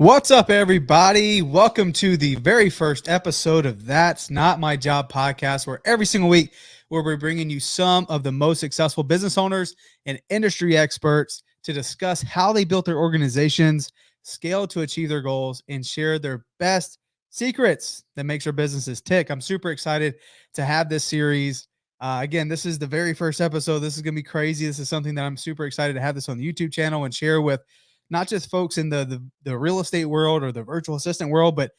What's up, everybody? Welcome to the very first episode of That's Not My Job podcast, where every single week we're bringing you some of the most successful business owners and industry experts to discuss how they built their organizations, scale to achieve their goals, and share their best secrets that makes their businesses tick. I'm super excited to have this series. Again, this is the very first episode. This is going to be crazy. This is something that I'm super excited to have this on the YouTube channel and share with not just folks in the real estate world or the virtual assistant world, but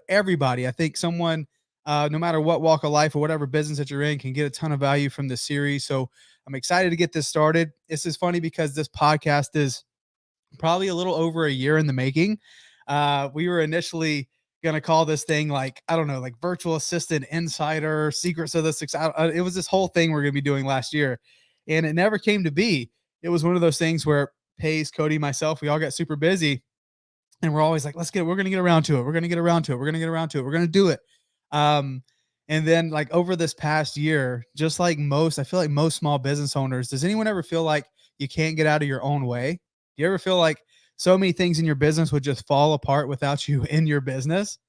everybody. I think someone, no matter what walk of life or whatever business that you're in, can get a ton of value from this series. So I'm excited to get this started. This is funny because this podcast is probably a little over a year in the making. We were initially going to call this thing like, I don't know, like virtual assistant insider secrets of the success. It was this whole thing we're going to be doing last year, and it never came to be. It was one of those things where Pace, Cody, myself, we all got super busy, and we're always like, we're going to get around to it. We're going to get around to it. We're going to get around to it. We're going to do it. And then like over this past year, just like I feel like most small business owners, does anyone ever feel like you can't get out of your own way? Do you ever feel like so many things in your business would just fall apart without you in your business?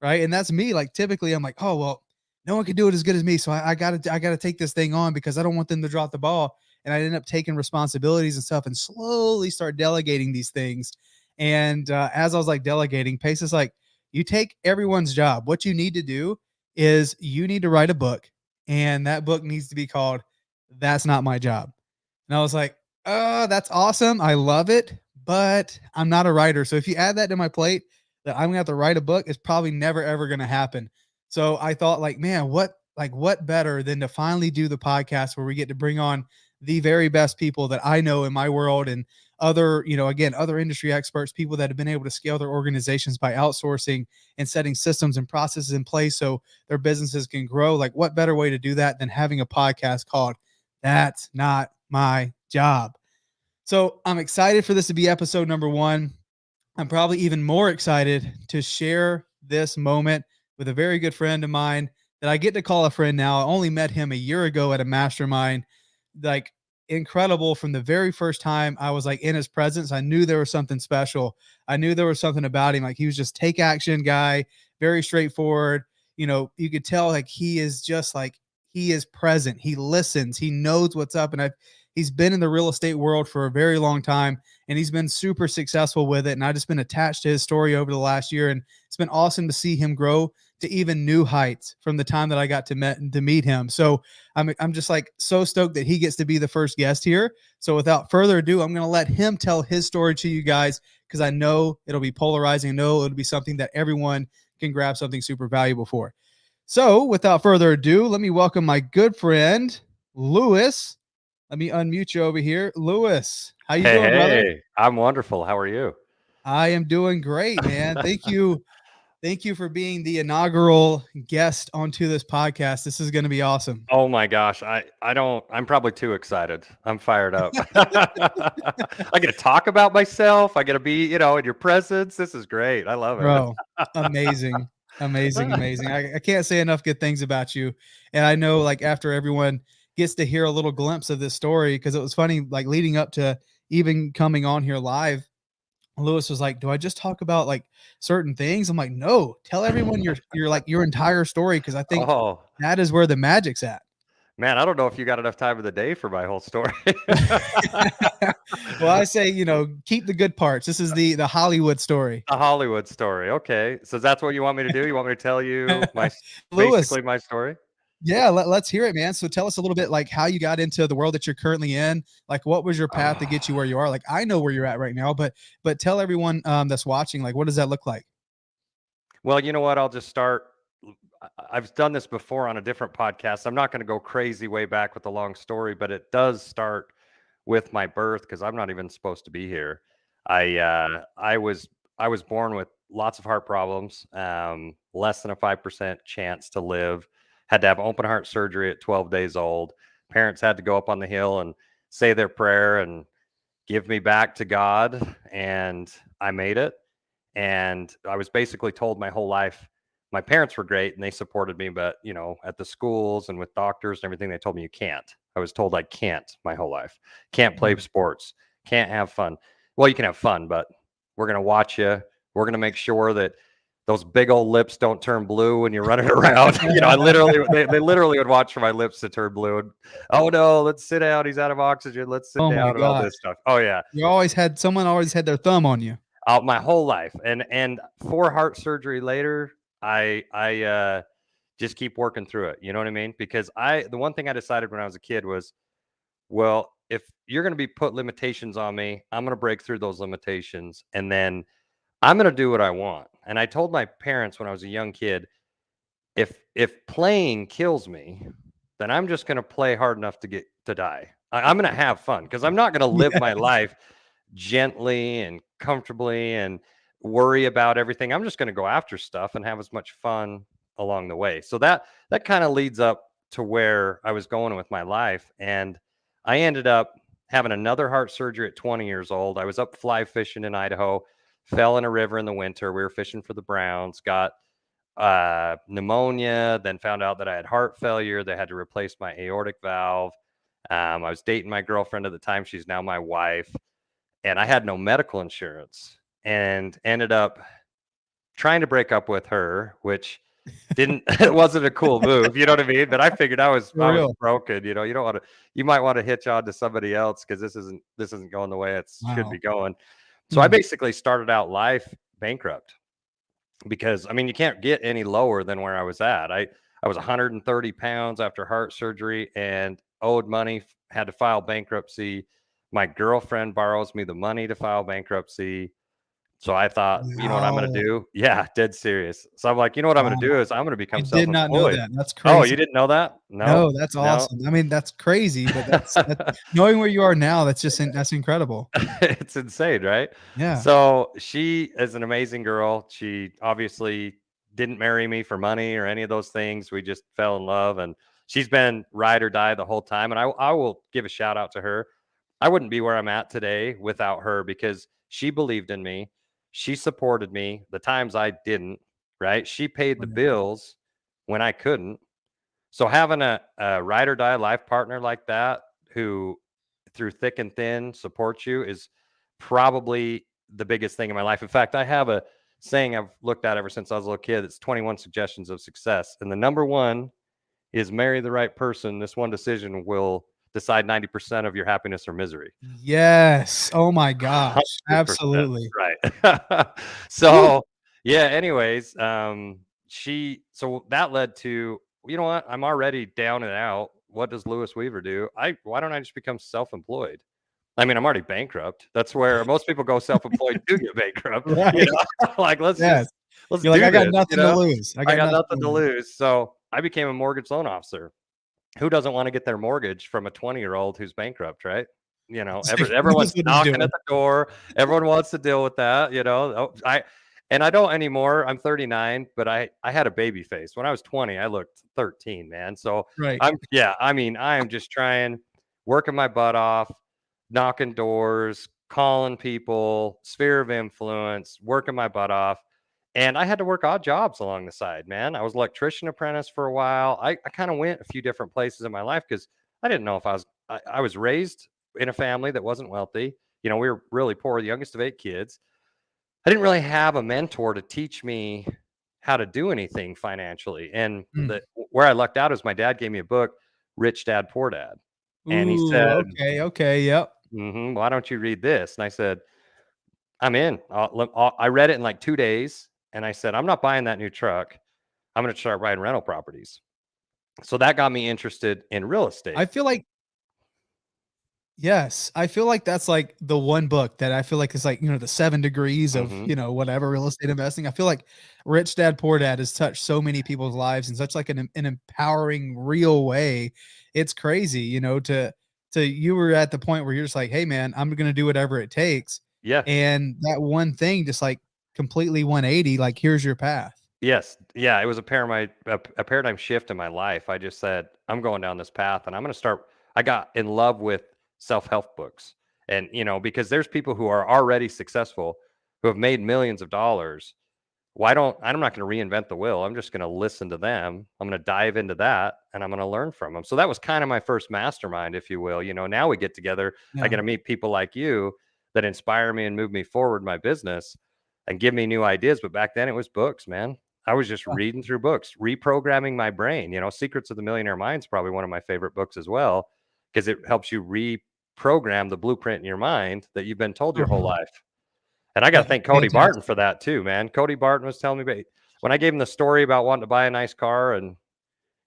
Right. And that's me. Like typically I'm like, oh, well, no one can do it as good as me. So I gotta take this thing on because I don't want them to drop the ball. And I end up taking responsibilities and stuff and slowly start delegating these things. And as I was like delegating, Pace is like, you take everyone's job. What you need to do is you need to write a book, and that book needs to be called That's Not My Job. And I was like, oh, that's awesome. I love it, but I'm not a writer. So if you add that to my plate, that I'm gonna have to write a book, is probably never ever gonna happen. So I thought, like, man, what better than to finally do the podcast where we get to bring on the very best people that I know in my world and other, again, other industry experts, people that have been able to scale their organizations by outsourcing and setting systems and processes in place so their businesses can grow. Like, what better way to do that than having a podcast called That's Not My Job? So I'm excited for this to be episode number 1. I'm probably even more excited to share this moment with a very good friend of mine that I get to call a friend now. I only met him a year ago at a mastermind. Like, incredible. From the very first time I was like in his presence, I knew there was something special. I knew there was something about him. Like, he was just take action guy, very straightforward. You could tell like he is just like, he is present. He listens. He knows what's up. And he's been in the real estate world for a very long time, and he's been super successful with it. And I've just been attached to his story over the last year. And it's been awesome to see him grow to even new heights from the time that I got to meet him. So I'm just like so stoked that he gets to be the first guest here. So without further ado, I'm going to let him tell his story to you guys, because I know it'll be polarizing. I know it'll be something that everyone can grab something super valuable for. So without further ado, let me welcome my good friend, Lewis. Let me unmute you over here. Lewis, how you doing, brother? Hey, I'm wonderful. How are you? I am doing great, man. Thank you. Thank you for being the inaugural guest onto this podcast. This is going to be awesome. Oh my gosh, I'm probably too excited. I'm fired up. I get to talk about myself. I get to be, in your presence. This is great. I love it. Bro, amazing. Amazing. I can't say enough good things about you. And I know, like, after everyone gets to hear a little glimpse of this story, because it was funny, like leading up to even coming on here live, Lewis was like, do I just talk about like certain things? I'm like, no, tell everyone your like your entire story, because I think Oh, that is where the magic's at. man, I don't know if you got enough time of the day for my whole story. Well, I say, keep the good parts. This is the Hollywood story. A Hollywood story. Okay. So that's what you want me to do? You want me to tell you Lewis, basically my story? yeah, let's hear it, man. So tell us a little bit like how you got into the world that you're currently in. Like, what was your path to get you where you are? Like, I know where you're at right now, but tell everyone that's watching, like, what does that look like? Well, you know what? I'll just start. I've done this before on a different podcast. I'm not going to go crazy way back with the long story, but it does start with my birth, because I'm not even supposed to be here. I was born with lots of heart problems, less than a 5% chance to live. Had to have open heart surgery at 12 days old. Parents had to go up on the hill and say their prayer and give me back to God, and I made it. And I was basically told my whole life, my parents were great and they supported me, but at the schools and with doctors and everything, they told me you can't. I was told I can't my whole life. Can't play sports, can't have fun. Well, you can have fun, but we're going to watch you. We're going to make sure that those big old lips don't turn blue when you're running around. I literally, they literally would watch for my lips to turn blue. And, oh no, let's sit down. He's out of oxygen. Let's sit Oh my down and all gosh. this stuff. Oh yeah. Someone always had their thumb on you. My whole life. And 4 heart surgery later, I just keep working through it. You know what I mean? Because the one thing I decided when I was a kid was, well, if you're going to be put limitations on me, I'm going to break through those limitations, and then I'm going to do what I want. And I told my parents when I was a young kid, if playing kills me, then I'm just going to play hard enough to die. I'm going to have fun, because I'm not going to live my life gently and comfortably and worry about everything. I'm just going to go after stuff and have as much fun along the way. So that kind of leads up to where I was going with my life. And I ended up having another heart surgery at 20 years old. I was up fly fishing in Idaho, fell in a river in the winter. We were fishing for the Browns, got pneumonia, then found out that I had heart failure. They had to replace my aortic valve. I was dating my girlfriend at the time. She's now my wife. And I had no medical insurance, and ended up trying to break up with her, which it wasn't a cool move. You know what I mean? But I figured I was broken. You don't want to, you might want to hitch on to somebody else, because this isn't going the way it should be going. So I basically started out life bankrupt, because I mean, you can't get any lower than where I was at. I was 130 pounds after heart surgery and owed money, had to file bankruptcy. My girlfriend borrows me the money to file bankruptcy. So I thought, you know what I'm going to do? Yeah, dead serious. So I'm like, you know what I'm going to do is I'm going to become I did not know self-employed. that. That's Oh, crazy. you didn't know that? No, that's awesome. I mean, that's crazy, but that's knowing where you are now, that's incredible. It's insane, right? Yeah. So she is an amazing girl. She obviously didn't marry me for money or any of those things. We just fell in love, and she's been ride or die the whole time. And I will give a shout out to her. I wouldn't be where I'm at today without her, because she believed in me. She supported me the times I didn't, right? She paid the bills when I couldn't. So having a ride or die life partner like that, who through thick and thin supports you, is probably the biggest thing in my life. In fact, I have a saying I've looked at ever since I was a little kid. It's 21 suggestions of success. And the number one is marry the right person. This one decision will decide 90% of your happiness or misery. Yes. Oh my gosh. 100%, Absolutely. right. So yeah, anyways, so that led to, you know what? I'm already down and out. What does Lewis Weaver do? Why don't I just become self-employed? I mean, I'm already bankrupt. That's where most people go self-employed to get bankrupt. Right. Like, let's Yes. let's You're do like, I got this, nothing to lose. I got nothing to lose. So I became a mortgage loan officer. Who doesn't want to get their mortgage from a 20-year-old who's bankrupt, right? Everyone's knocking at the door. Everyone wants to deal with that. I don't anymore. I'm 39, but I had a baby face. When I was 20, I looked 13, man. So Right. I am just trying, working my butt off, knocking doors, calling people, sphere of influence, working my butt off. And I had to work odd jobs along the side, man. I was electrician apprentice for a while. I kind of went a few different places in my life, because I didn't know if I was raised in a family that wasn't wealthy. We were really poor, the youngest of 8 kids. I didn't really have a mentor to teach me how to do anything financially. And where I lucked out is my dad gave me a book, Rich Dad, Poor Dad. And he said, okay. Yep. why don't you read this? And I said, I'm in. I read it in like 2 days. And I said, I'm not buying that new truck. I'm going to start buying rental properties. So that got me interested in real estate. I feel like that's like the one book that I feel like is like, the 7 degrees of, whatever real estate investing. I feel like Rich Dad, Poor Dad has touched so many people's lives in such like an empowering, real way. It's crazy, to you were at the point where you're just like, hey man, I'm going to do whatever it takes. Yeah. And that one thing just like completely 180, like here's your path. Yes. Yeah. It was a paradigm shift in my life. I just said, I'm going down this path, and I'm going to start. I got in love with self-help books, and because there's people who are already successful, who have made millions of dollars. I'm not going to reinvent the wheel. I'm just going to listen to them. I'm going to dive into that, and I'm going to learn from them. So that was kind of my first mastermind, if you will. Now we get together. I get to meet people like you that inspire me and move me forward in my business. and give me new ideas. But back then it was books, man. I was just Yeah. reading through books, reprogramming my brain. Secrets of the Millionaire Mind's probably one of my favorite books as well, because it helps you reprogram the blueprint in your mind that you've been told your whole Uh-huh. life. And I got to That's thank Cody Barton fantastic. for that too, man. Cody Barton was telling me about, when I gave him the story about wanting to buy a nice car, and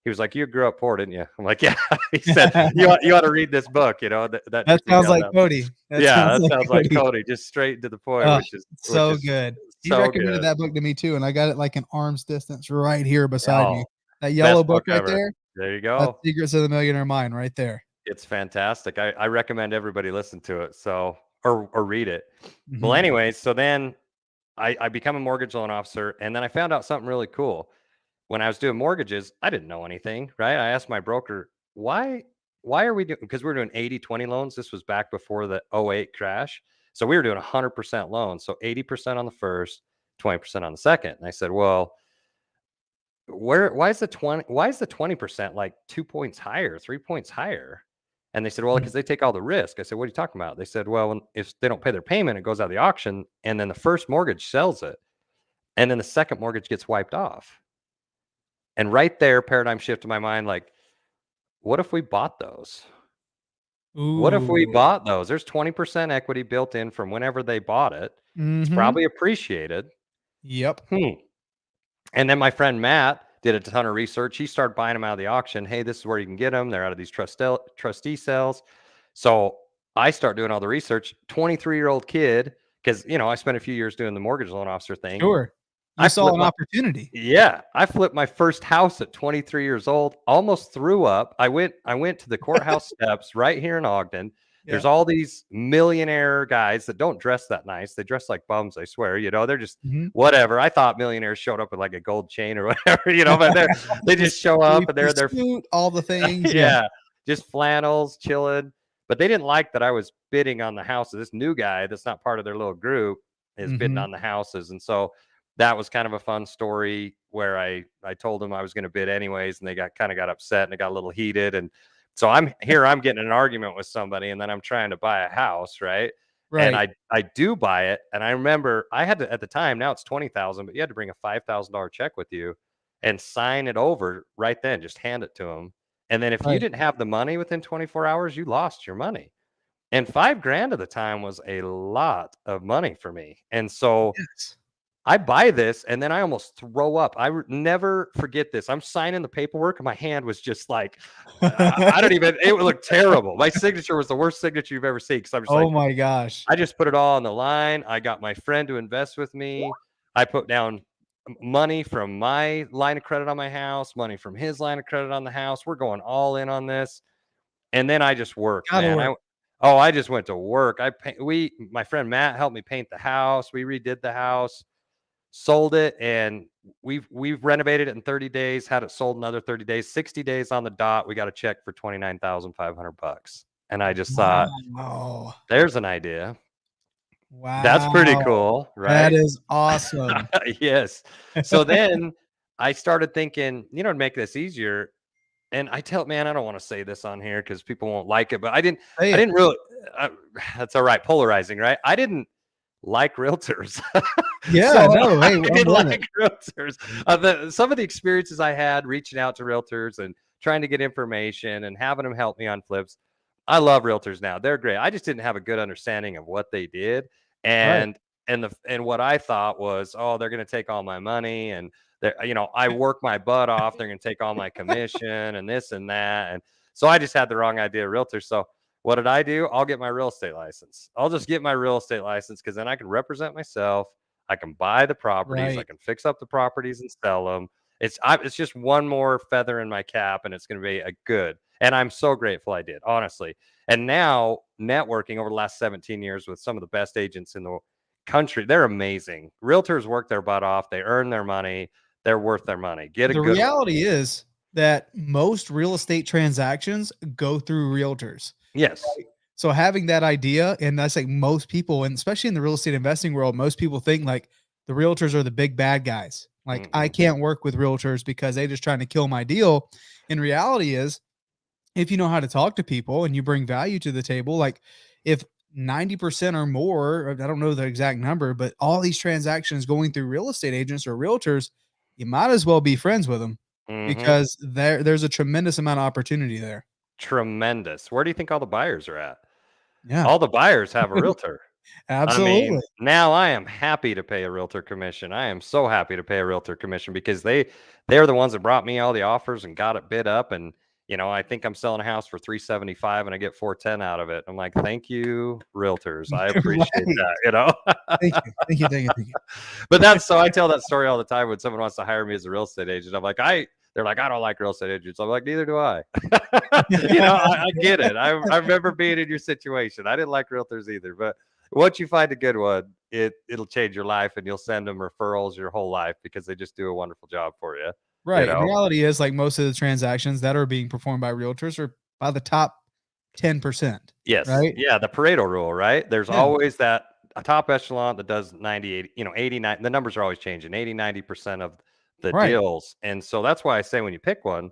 he was like, "You grew up poor, didn't you?" I'm like, "Yeah." He said, "You ought to read this book." That That took me sounds down like that. Cody. That Yeah, sounds that like sounds like Cody. Cody, just straight to the point, which is which So is good. He so recommended good. that book to me too, and I got it like an arm's distance right here beside me. Oh, That yellow best book book right ever. there, There you that's go. Secrets of the Millionaire Mind right there. It's fantastic. I recommend everybody listen to it. So, or read it. Well, Mhm. anyways, so then I become a mortgage loan officer, and then I found out something really cool. When I was doing mortgages, I didn't know anything, right? I asked my broker, why are we doing, because we were doing 80-20 loans. This was back before the '08 crash. So we were doing 100% loans. So 80% on the first, 20% on the second. And I said, well, why is the 20% like 2 points higher, 3 points higher? And they said, well, Mm. because they take all the risk. I said, what are you talking about? They said, well, if they don't pay their payment, it goes out of the auction, and then the first mortgage sells it, and then the second mortgage gets wiped off. And right there, paradigm shift in my mind, like, what if we bought those? What if we Ooh. bought those? There's 20% equity built in from whenever they bought it. It's Mhm. probably appreciated. Yep. Hmm. And then my friend Matt did a ton of research. He started buying them out of the auction. Hey, this is where you can get them. They're out of these trustee sales. So I start doing all the research. 23-year-old kid, because I spent a few years doing the mortgage loan officer thing. Sure. You I saw flipped an my opportunity. Yeah, I flipped my first house at 23 years old, almost threw up. I went to the courthouse steps right here in Ogden. There's Yep. all these millionaire guys that don't dress that nice. They dress like bums, I swear. They're just Mhm. whatever. I thought millionaires showed up with like a gold chain or whatever, but they just show up and they're Three-piece they're suit, all the things, yeah. yeah, just flannels, chilling. But they didn't like that I was bidding on the houses. This new guy that's not part of their little group is bidding Mhm. on the houses. And so that was kind of a fun story where I told them I was going to bid anyways, and they got upset and it got a little heated. And so I'm getting in an argument with somebody, and then I'm trying to buy a house, right? And Right. I do buy it. And I remember I had to, at the time, now it's 20,000, but you had to bring a $5,000 check with you and sign it over right then, just hand it to them. And then if you Right. didn't have the money within 24 hours, you lost your money. And 5 grand at the time was a lot of money for me. And so Yes. I buy this, and then I almost throw up. Never forget this. I'm signing the paperwork, and my hand was just like, I don't even, it would look terrible. My signature was the worst signature you've ever seen, because I'm just Oh like, my gosh. I just put it all on the line. I got my friend to invest with me. I put down money from my line of credit on my house, money from his line of credit on the house. We're going all in on this. And then I just worked, Gotta man. work. I just went to work. My friend Matt helped me paint the house. We redid the house, sold it, and we've renovated it in 30 days, had it sold in another 30 days, 60 days on the dot. We got a check for $29,500. And I just thought, Wow. there's an idea. That's pretty Wow. cool, That right? is awesome. Yes. So then I started thinking, to make this easier. And man, I don't want to say this on here because people won't like it, but Say I it. didn't really, uh, that's all right. Polarizing, right? I didn't like realtors. So Yeah, no, hey, I I'm didn't with it. like realtors. Some of the experiences I had reaching out to realtors and trying to get information and having them help me on flips. I love realtors now. They're great. I just didn't have a good understanding of what they did. Right. And what I thought was, oh, they're going to take all my money, and I work my butt off. They're going to take all my commission and this and that. And so I just had the wrong idea of realtors. So what did I do? I'll get my real estate license. I'll just get my real estate license, because then I can represent myself. I can buy the properties. I Right. can fix up the properties and sell them. It's just one more feather in my cap, and it's going to be a good. And I'm so grateful I did, honestly. And now networking over the last 17 years with some of the best agents in the country, they're amazing. Realtors work their butt off. They earn their money. They're worth their money. Get a The good one. reality is that most real estate transactions go through realtors. Yes. So having that idea, and that's like most people, and especially in the real estate investing world, most people think like the realtors are the big bad guys. Like I Mm-mm. can't work with realtors because they just trying to kill my deal. In reality is if you know how to talk to people and you bring value to the table, like if 90% or more, I don't know the exact number, but all these transactions going through real estate agents or realtors, you might as well be friends with them Mm-hmm. because there's a tremendous amount of opportunity there. Tremendous. Where do you think all the buyers are at? Yeah, All the buyers have a realtor. I mean, absolutely. now I am happy to pay a realtor commission. I am so happy to pay a realtor commission because they're the ones that brought me all the offers and got it bid up. And I think I'm selling a house for 375 and I get 410 out of it. I'm like, thank you, realtors. I appreciate Right. that. Thank you. Thank you. Thank you. Thank But that's so I tell that story all the time when someone wants to hire me as a real estate agent. I'm like, they're like, I don't like real estate agents. I'm like, neither do I. you. I get it. I remember being in your situation. I didn't like realtors either, but once you find a good one, it'll change your life and you'll send them referrals your whole life because they just do a wonderful job for you. You Right. And know? reality is like most of the transactions that are being performed by realtors are by the top 10%. Yes. Right. Yeah. The Pareto rule, right? There's Yeah. always that a top echelon that does 90, 80, 89. The numbers are always changing, 80, 90% of the Right. deals. And so that's why I say when you pick one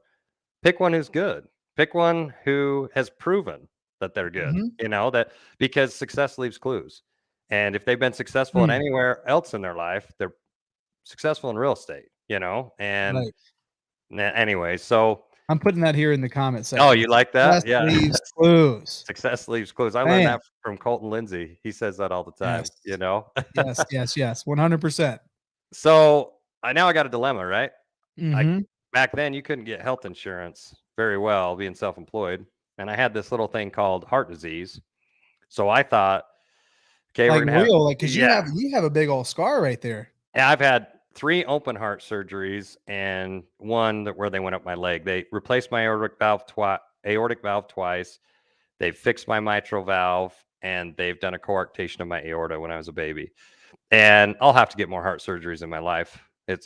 who's good. Pick one who has proven that they're good, Hmm. that because success leaves clues. And if they've been successful in anywhere else in their life, they're successful in real estate. And Right. anyway, so, I'm putting that here in the comment oh, section. you like Success that? Yeah. leaves clues. Success leaves clues. I learned Man. that from Colton Lindsay. He says that all the Yes. time. Yes. Yes. Yes. 100%. So I got a dilemma, right? I Hmm. Back then you couldn't get health insurance very well being self-employed. And I had this little thing called heart disease. So I thought, okay, we're Like gonna have real, like, cause yeah. you have a big old scar right there. And I've had 3 open heart surgeries and one where they went up my leg. They replaced my aortic valve twice. They fixed my mitral valve and they've done a coarctation of my aorta when I was a baby. And I'll have to get more heart surgeries in my life.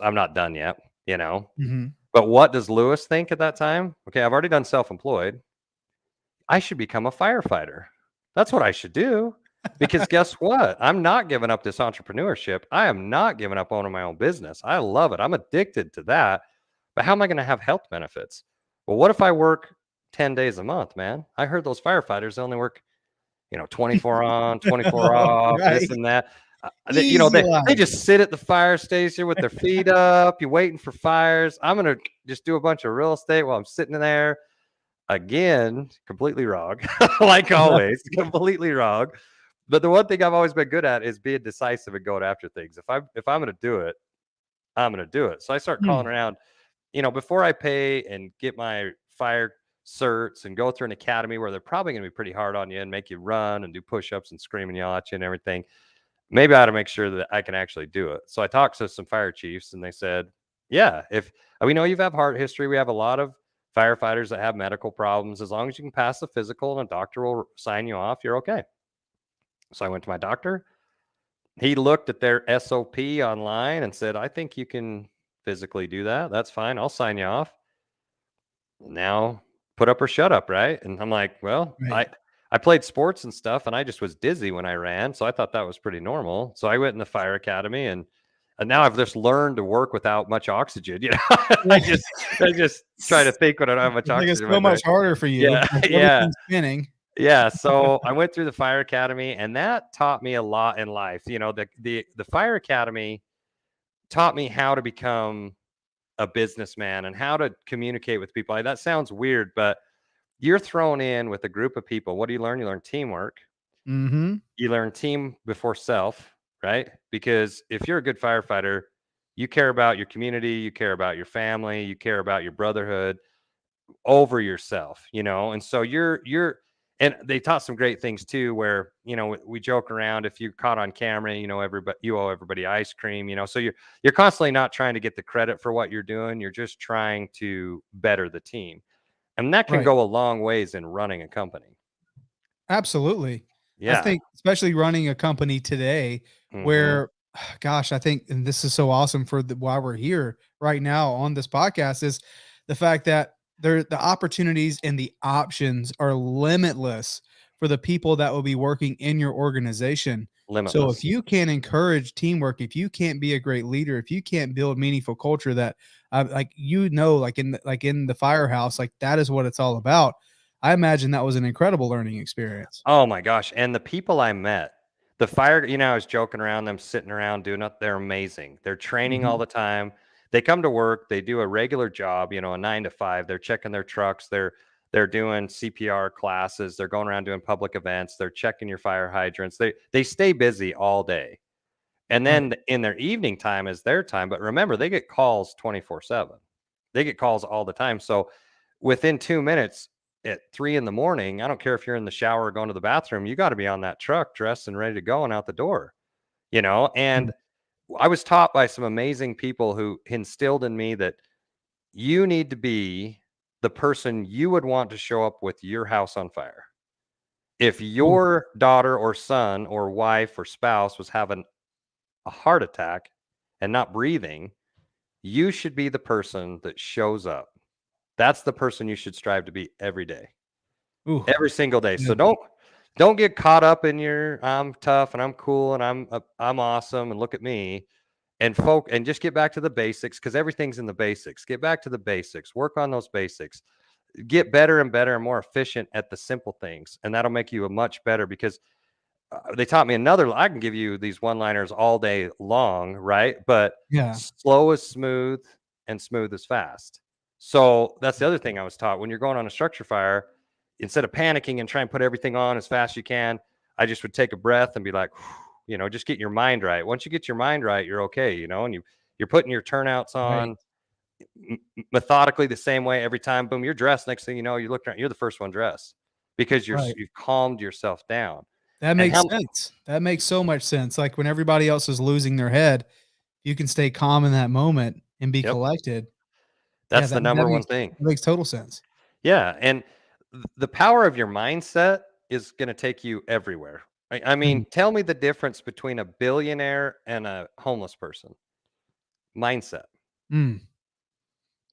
I'm not done yet. Mhm. But what does Lewis think at that time? Okay, I've already done self-employed. I should become a firefighter. That's what I should do. Because guess what? I'm not giving up this entrepreneurship. I am not giving up owning my own business. I love it. I'm addicted to that. But how am I going to have health benefits? Well, what if I work 10 days a month, man? I heard those firefighters only work 24 on, 24 off, this Right. and that. Easy They life. just sit at the fire station with their feet up. You're waiting for fires. I'm gonna just do a bunch of real estate while I'm sitting there. Again, completely wrong. Like always, completely wrong. But the one thing I've always been good at is being decisive and going after things. If I'm gonna do it, I'm gonna do it. So I start calling Mm. around. Before I pay and get my fire certs and go through an academy where they're probably going to be pretty hard on you and make you run and do push-ups and scream and yell at you and everything. Maybe I ought to make sure that I can actually do it. So I talked to some fire chiefs and they said, yeah, if we know you've had heart history, we have a lot of firefighters that have medical problems. As long as you can pass the physical and a doctor will sign you off, you're okay. So I went to my doctor. He looked at their SOP online and said, I think you can physically do that. That's fine. I'll sign you off. Now put up or shut up, right? And I'm like, well, Right. I played sports and stuff and I just was dizzy when I ran, so I thought that was pretty normal. So I went in the fire academy and now I've just learned to work without much oxygen. I Right. just try to think when I don't have much It's like it's oxygen in my so brain. much harder for you, Yeah, like, yeah, everything's spinning. yeah. So I went through the fire academy and that taught me a lot in life. The fire academy taught me how to become a businessman and how to communicate with people. That sounds weird, but you're thrown in with a group of people. What do you learn? You learn teamwork. Mhm. You learn team before self, right? Because if you're a good firefighter, you care about your community, you care about your family, you care about your brotherhood over yourself. And so and they taught some great things too, where, we joke around if you caught on camera, everybody, you owe everybody ice cream. So you're constantly not trying to get the credit for what you're doing. You're just trying to better the team. And that can Right. go a long ways in running a company. Absolutely. I Yeah. think especially running a company today Mhm. where gosh, I think and this is so awesome for why we're here right now on this podcast is the fact that the opportunities and the options are limitless for the people that will be working in your organization. So if Limitless. you can't encourage teamwork, if you can't be a great leader, if you can't build meaningful culture that like like in the firehouse, like that is what it's all about. I imagine that was an incredible learning experience. Oh my gosh, and the people I met, the fire, I was joking around, them sitting around doing it. They're amazing. They're training all Mhm. the time. They come to work, they do a regular job, a 9 to 5. They're checking their trucks, they're doing CPR classes, they're going around doing public events, they're checking your fire hydrants. They stay busy all day. And Right. then in their evening time is their time. But remember, they get calls 24/7. They get calls all the time. So within 2 minutes at 3 in the morning, I don't care if you're in the shower or going to the bathroom, you got to be on that truck dressed and ready to go and out the door. Mm. And I was taught by some amazing people who instilled in me that you need to be the person you would want to show up with your house on fire. If Ooh. your daughter or son or wife or spouse was having a heart attack and not breathing, you should be the person that shows up. That's the person you should strive to be every day, Ooh. every single day. Yeah. So don't get caught up in your I'm tough and I'm cool and I'm awesome and look at me, and just get back to the basics, because everything's in the basics. Get back to the basics. Work on those basics. Get better and better and more efficient at the simple things, and that'll make you a much better, because they taught me another. I can give you these one liners all day long, right? But Yeah. slow is smooth and smooth is fast. So that's the other thing I was taught. When you're going on a structure fire, instead of panicking and try and put everything on as fast as you can, I just would take a breath and be like, just get your mind right. Once you get your mind right, you're okay, and you're putting your turnouts Right. on methodically the same way every time. Boom, you're dressed. Next thing you know, you look around, you're the first one dressed, because Right. you've calmed yourself down. That And makes how sense. That makes so much sense. Like when everybody else is losing their head, you can stay calm in that moment and be Yep. collected. Yeah, That's the that number one makes thing. that makes total sense. Yeah, and the power of your mindset is gonna take you everywhere. I Mm. mean, tell me the difference between a billionaire and a homeless person. Mindset. Mm.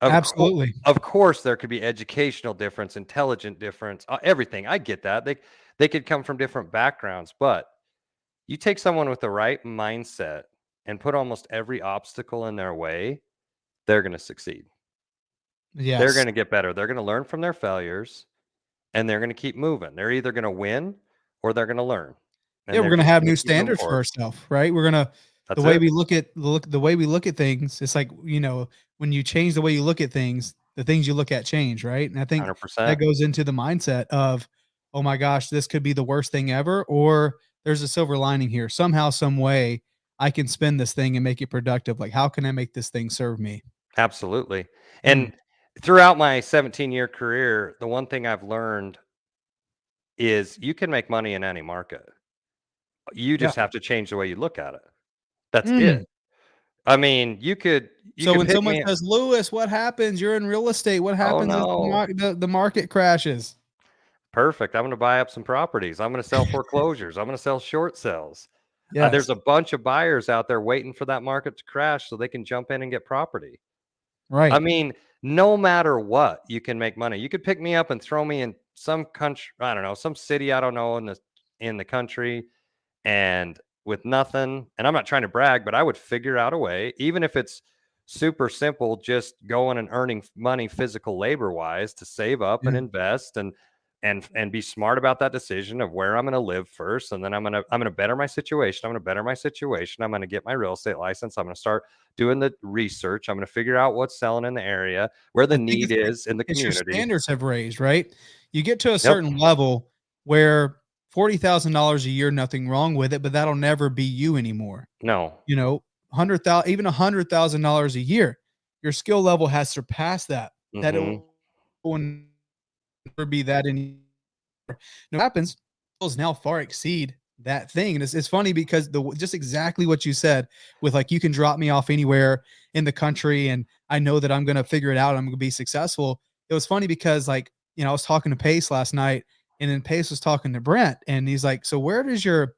Of course, Absolutely. of course, there could be educational difference, intelligent difference, everything. I get that. They could come from different backgrounds, but you take someone with the right mindset and put almost every obstacle in their way, they're gonna succeed. They're Yes. gonna get better. They're gonna learn from their failures, and they're going to keep moving. They're either going to win or they're going to learn, Yeah, and we're they're gonna just have going new to keep moving standards for forward. ourselves, right? We're gonna the That's way it. we look at things, it's like, when you change the way you look at things, the things you look at change, right? And I think that 100%. goes into the mindset of, "Oh my gosh, this could be the worst thing ever," or "There's a silver lining here. Somehow, some way, I can spin this thing and make it productive. Like, how can I make this thing serve me?" Absolutely. Mm. And throughout my 17-year career, the one thing I've learned is you can make money in any market. You Yeah. just have to change the way you look at it. That's it. Mhm. I mean, you So could when pick someone me. says, "Lewis, what happens? You're in real estate. What Oh happens if no. the market crashes?" Perfect. I'm going to buy up some properties. I'm going to sell foreclosures. I'm going to sell short sales. There's Yes. a bunch of buyers out there waiting for that market to crash so they can jump in and get property. I Right. mean, no matter what, you can make money. You could pick me up and throw me in some country, I don't know, some city I don't know in the country, and with nothing. And I'm not trying to brag, but I would figure out a way, even if it's super simple, just going and earning money physical labor wise, to save up and Yeah. invest and be smart about that decision of where I'm going to live first, and then I'm going to better my situation. I'm going to better my situation. I'm going to get my real estate license. I'm going to start doing the research. I'm going to figure out what's selling in the area, where the I think need is in the it's your community. standards have raised, right? You get to a Yep. certain level where $40,000 a year, nothing wrong with it, but that'll never be you anymore. No. 100,000, even $100,000 a year, your skill level has surpassed that. That it Hmm. will never be that anymore. What happens is now far exceed that thing. And it's funny because just exactly what you said with like, you can drop me off anywhere in the country and I know that I'm going to figure it out. I'm going to be successful. It was funny because I was talking to Pace last night and then Pace was talking to Brent and he's like, so where does your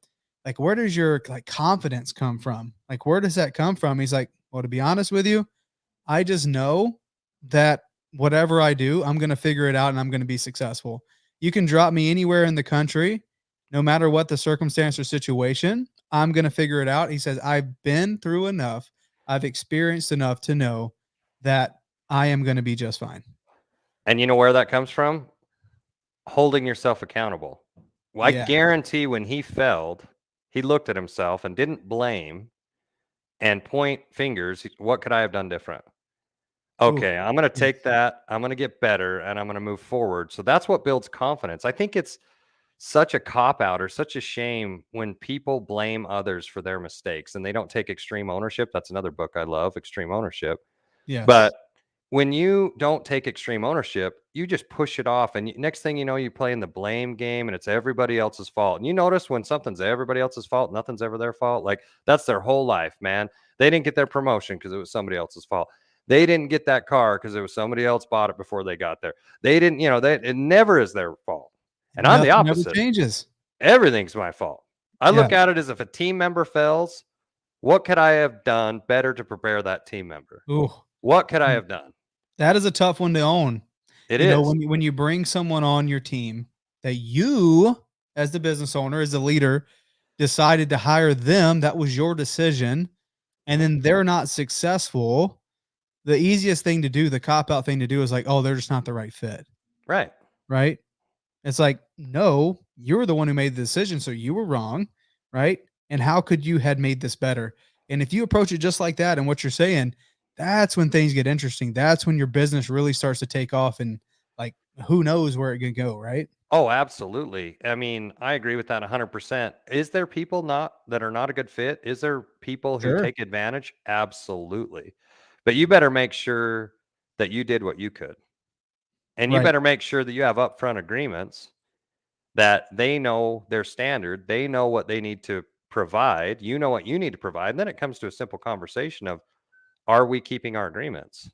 like confidence come from? Like, where does that come from? He's like, well, to be honest with you, I just know that whatever I do, I'm going to figure it out and I'm going to be successful. You can drop me anywhere in the country, no matter what the circumstance or situation, I'm going to figure it out. He says, I've been through enough, I've experienced enough to know that I am going to be just fine. And you know where that comes from? holding yourself accountable. Well, I Yeah. guarantee when he failed, he looked at himself and didn't blame and point fingers. What could I have done different? Ooh. Okay, I'm going to Yes. take that. I'm going to get better and I'm going to move forward. So that's what builds confidence. I think it's such a cop out or such a shame when people blame others for their mistakes and they don't take extreme ownership. That's another book I love, Extreme Ownership. But Yes. when you don't take extreme ownership, you just push it off. And next thing you know, you play in the blame game and it's everybody else's fault. And you notice when something's everybody else's fault, nothing's ever their fault. Like that's their whole life, man. They didn't get their promotion because it was somebody else's fault. They didn't get that car because it was somebody else bought it before they got there. They didn't, it never is their fault. And I'm the Nothing ever opposite. changes. Everything's my fault. I Yeah. look at it as if a team member fails, what could I have done better to prepare that team member? Ooh. What could I have done? That is a tough one to own. It You know, is. when you bring someone on your team that you, as the business owner, as the leader, decided to hire them, that was your decision, and Mhm. then they're not successful, the easiest thing to do, the cop out thing to do is like, "Oh, they're just not the right fit." Right. Right? It's like, "No, you're the one who made the decision, so you were wrong." Right? And how could you had made this better? And if you approach it just like that and what you're saying, that's when things get interesting. That's when your business really starts to take off and like who knows where it could go, right? Oh, absolutely. I mean, I agree with that 100%. Is there people not that are not a good fit? Is there people who Sure. take advantage? Absolutely. But you better make sure that you did what you could. And you Right. better make sure that you have upfront agreements that they know their standard, they know what they need to provide, you know what you need to provide. And then it comes to a simple conversation of, are we keeping our agreements?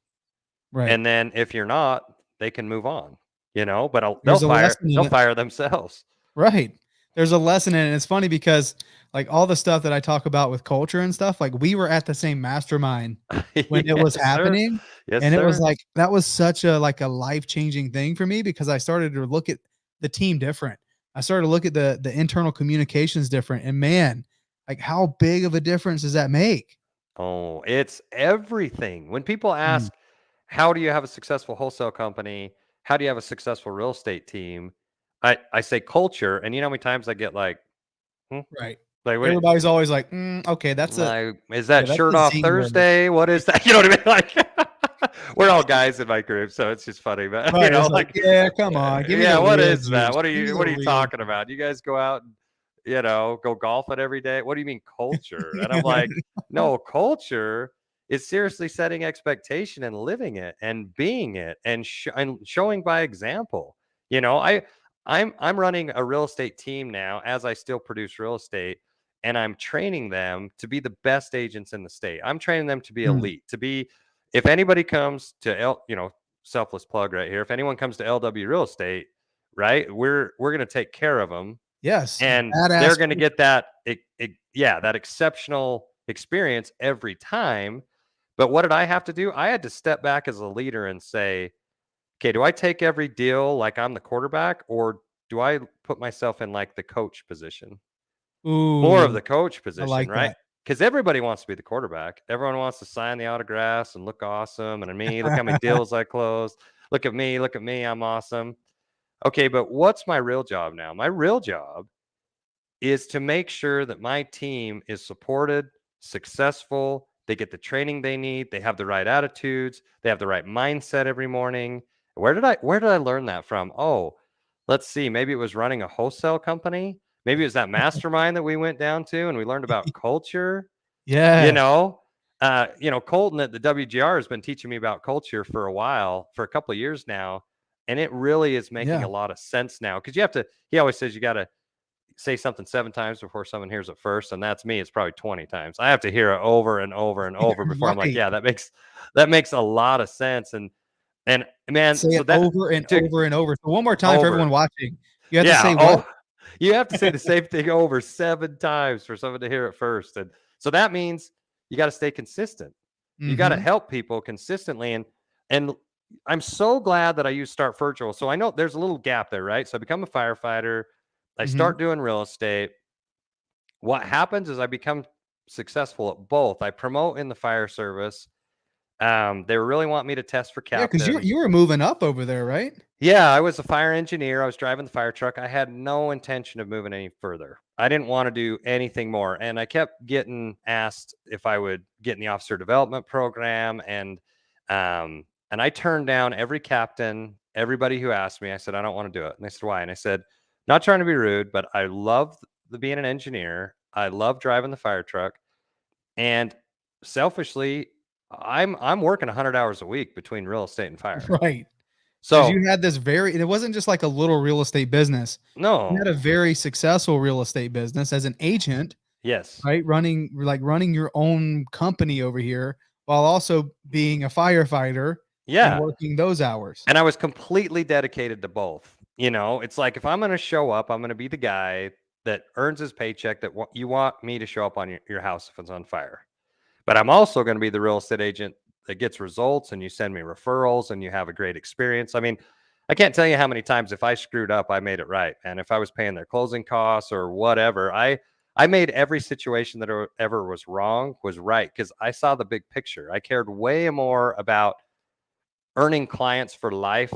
Right. And then if you're not, they can move on, but they'll There's a fire lesson in they'll it. fire themselves. Right. There's a lesson in it. And it's funny because like all the stuff that I talk about with culture and stuff, like we were at the same mastermind when it was Yes, sir. happening. Yes, And it was sir. like that was such a like a life-changing thing for me because I started to look at the team different. I started to look at the internal communications different. And man, like how big of a difference does that make? Oh, it's everything. When people Mm, ask, how do you have a successful wholesale company? How do you have a successful real estate team? I say culture, and you know how many times I get like, "Hmm?" right. Like, what Everybody's always like, okay, like, is yeah, that that's shirt a off Z word. Thursday? What is that? You know what I mean? Like, we're all guys in my group, so it's just funny, but Right. It's like, like, yeah, come on, give me yeah, the what real is that? juice. Give me What the are you real talking juice. about? You guys go out and, go golfing every day? What do you mean culture? And I'm Yeah. like, no, culture is seriously setting expectation and living it and being it and, and showing by example. You know, I'm running a real estate team now as I still produce real estate and I'm training them to be the best agents in the state. I'm training them to be Mm, elite, to be if anybody comes to selfless plug right here. If anyone comes to LW real estate, right? We're going to take care of them yes, and they're badass going to people. get that yeah, that exceptional experience every time. But what did I have to do? I had to step back as a leader and say, okay, do I take every deal like I'm the quarterback or do I put myself in like the coach position? More of Ooh, the coach I position, like right? that. Because everybody wants to be the quarterback. Everyone wants to sign the autographs and look awesome. And me, look how many deals I closed. Look at me, I'm awesome. Okay, but what's my real job now? My real job is to make sure that my team is supported, successful, they get the training they need, they have the right attitudes, they have the right mindset every morning. Where did I learn that from? Oh, let's see, maybe it was running a wholesale company. Maybe it was that mastermind that we went down to and we learned about culture. You Yes. know, Colton at the WGR has been teaching me about culture for a while, for a couple of years now, and it really is making Yeah. a lot of sense now because you have to. He always says you got to say something 7 times before someone hears it first, and that's me. It's probably 20 times. I have to hear it over and over and over before I'm like, Right. yeah, that makes a lot of sense. And man, Say so it that over and dude, over and over. So one more time for over, everyone watching. You have to yeah. say what? Oh, you have to say the same thing over 7 times for someone to hear it first, and so that means you got to stay consistent. You got to Mhm. help people consistently, and I'm so glad that I use Start Virtual. So I know there's a little gap there, right? So I become a firefighter. I Mhm. start doing real estate. What happens is I become successful at both. I promote in the fire service. They were really wanting me to test for Yeah, because captain. you were moving up over there, right? Yeah, I was a fire engineer. I was driving the fire truck. I had no intention of moving any further. I didn't want to do anything more. And I kept getting asked if I would get in the officer development program. And I turned down every captain, everybody who asked me. I said, I don't want to do it. And they said, why? And I said, not trying to be rude, but I love being an engineer. I love driving the fire truck. And selfishly, I'm working 100 hours a week between real estate and fire. Right. Because So you had this very, it wasn't just like a little real estate business. You had no. a very successful real estate business as an agent, Yes. right? Running your own company over here while also being a firefighter and Yeah. working those hours. And I was completely dedicated to both. It's like if I'm going to show up, I'm going to be the guy that earns his paycheck that you want me to show up on your house if it's on fire. But I'm also going to be the real estate agent that gets results and you send me referrals and you have a great experience. I mean, I can't tell you how many times if I screwed up, I made it right. And if I was paying their closing costs or whatever, I made every situation that ever was wrong was right because I saw the big picture. I cared way more about earning clients for life.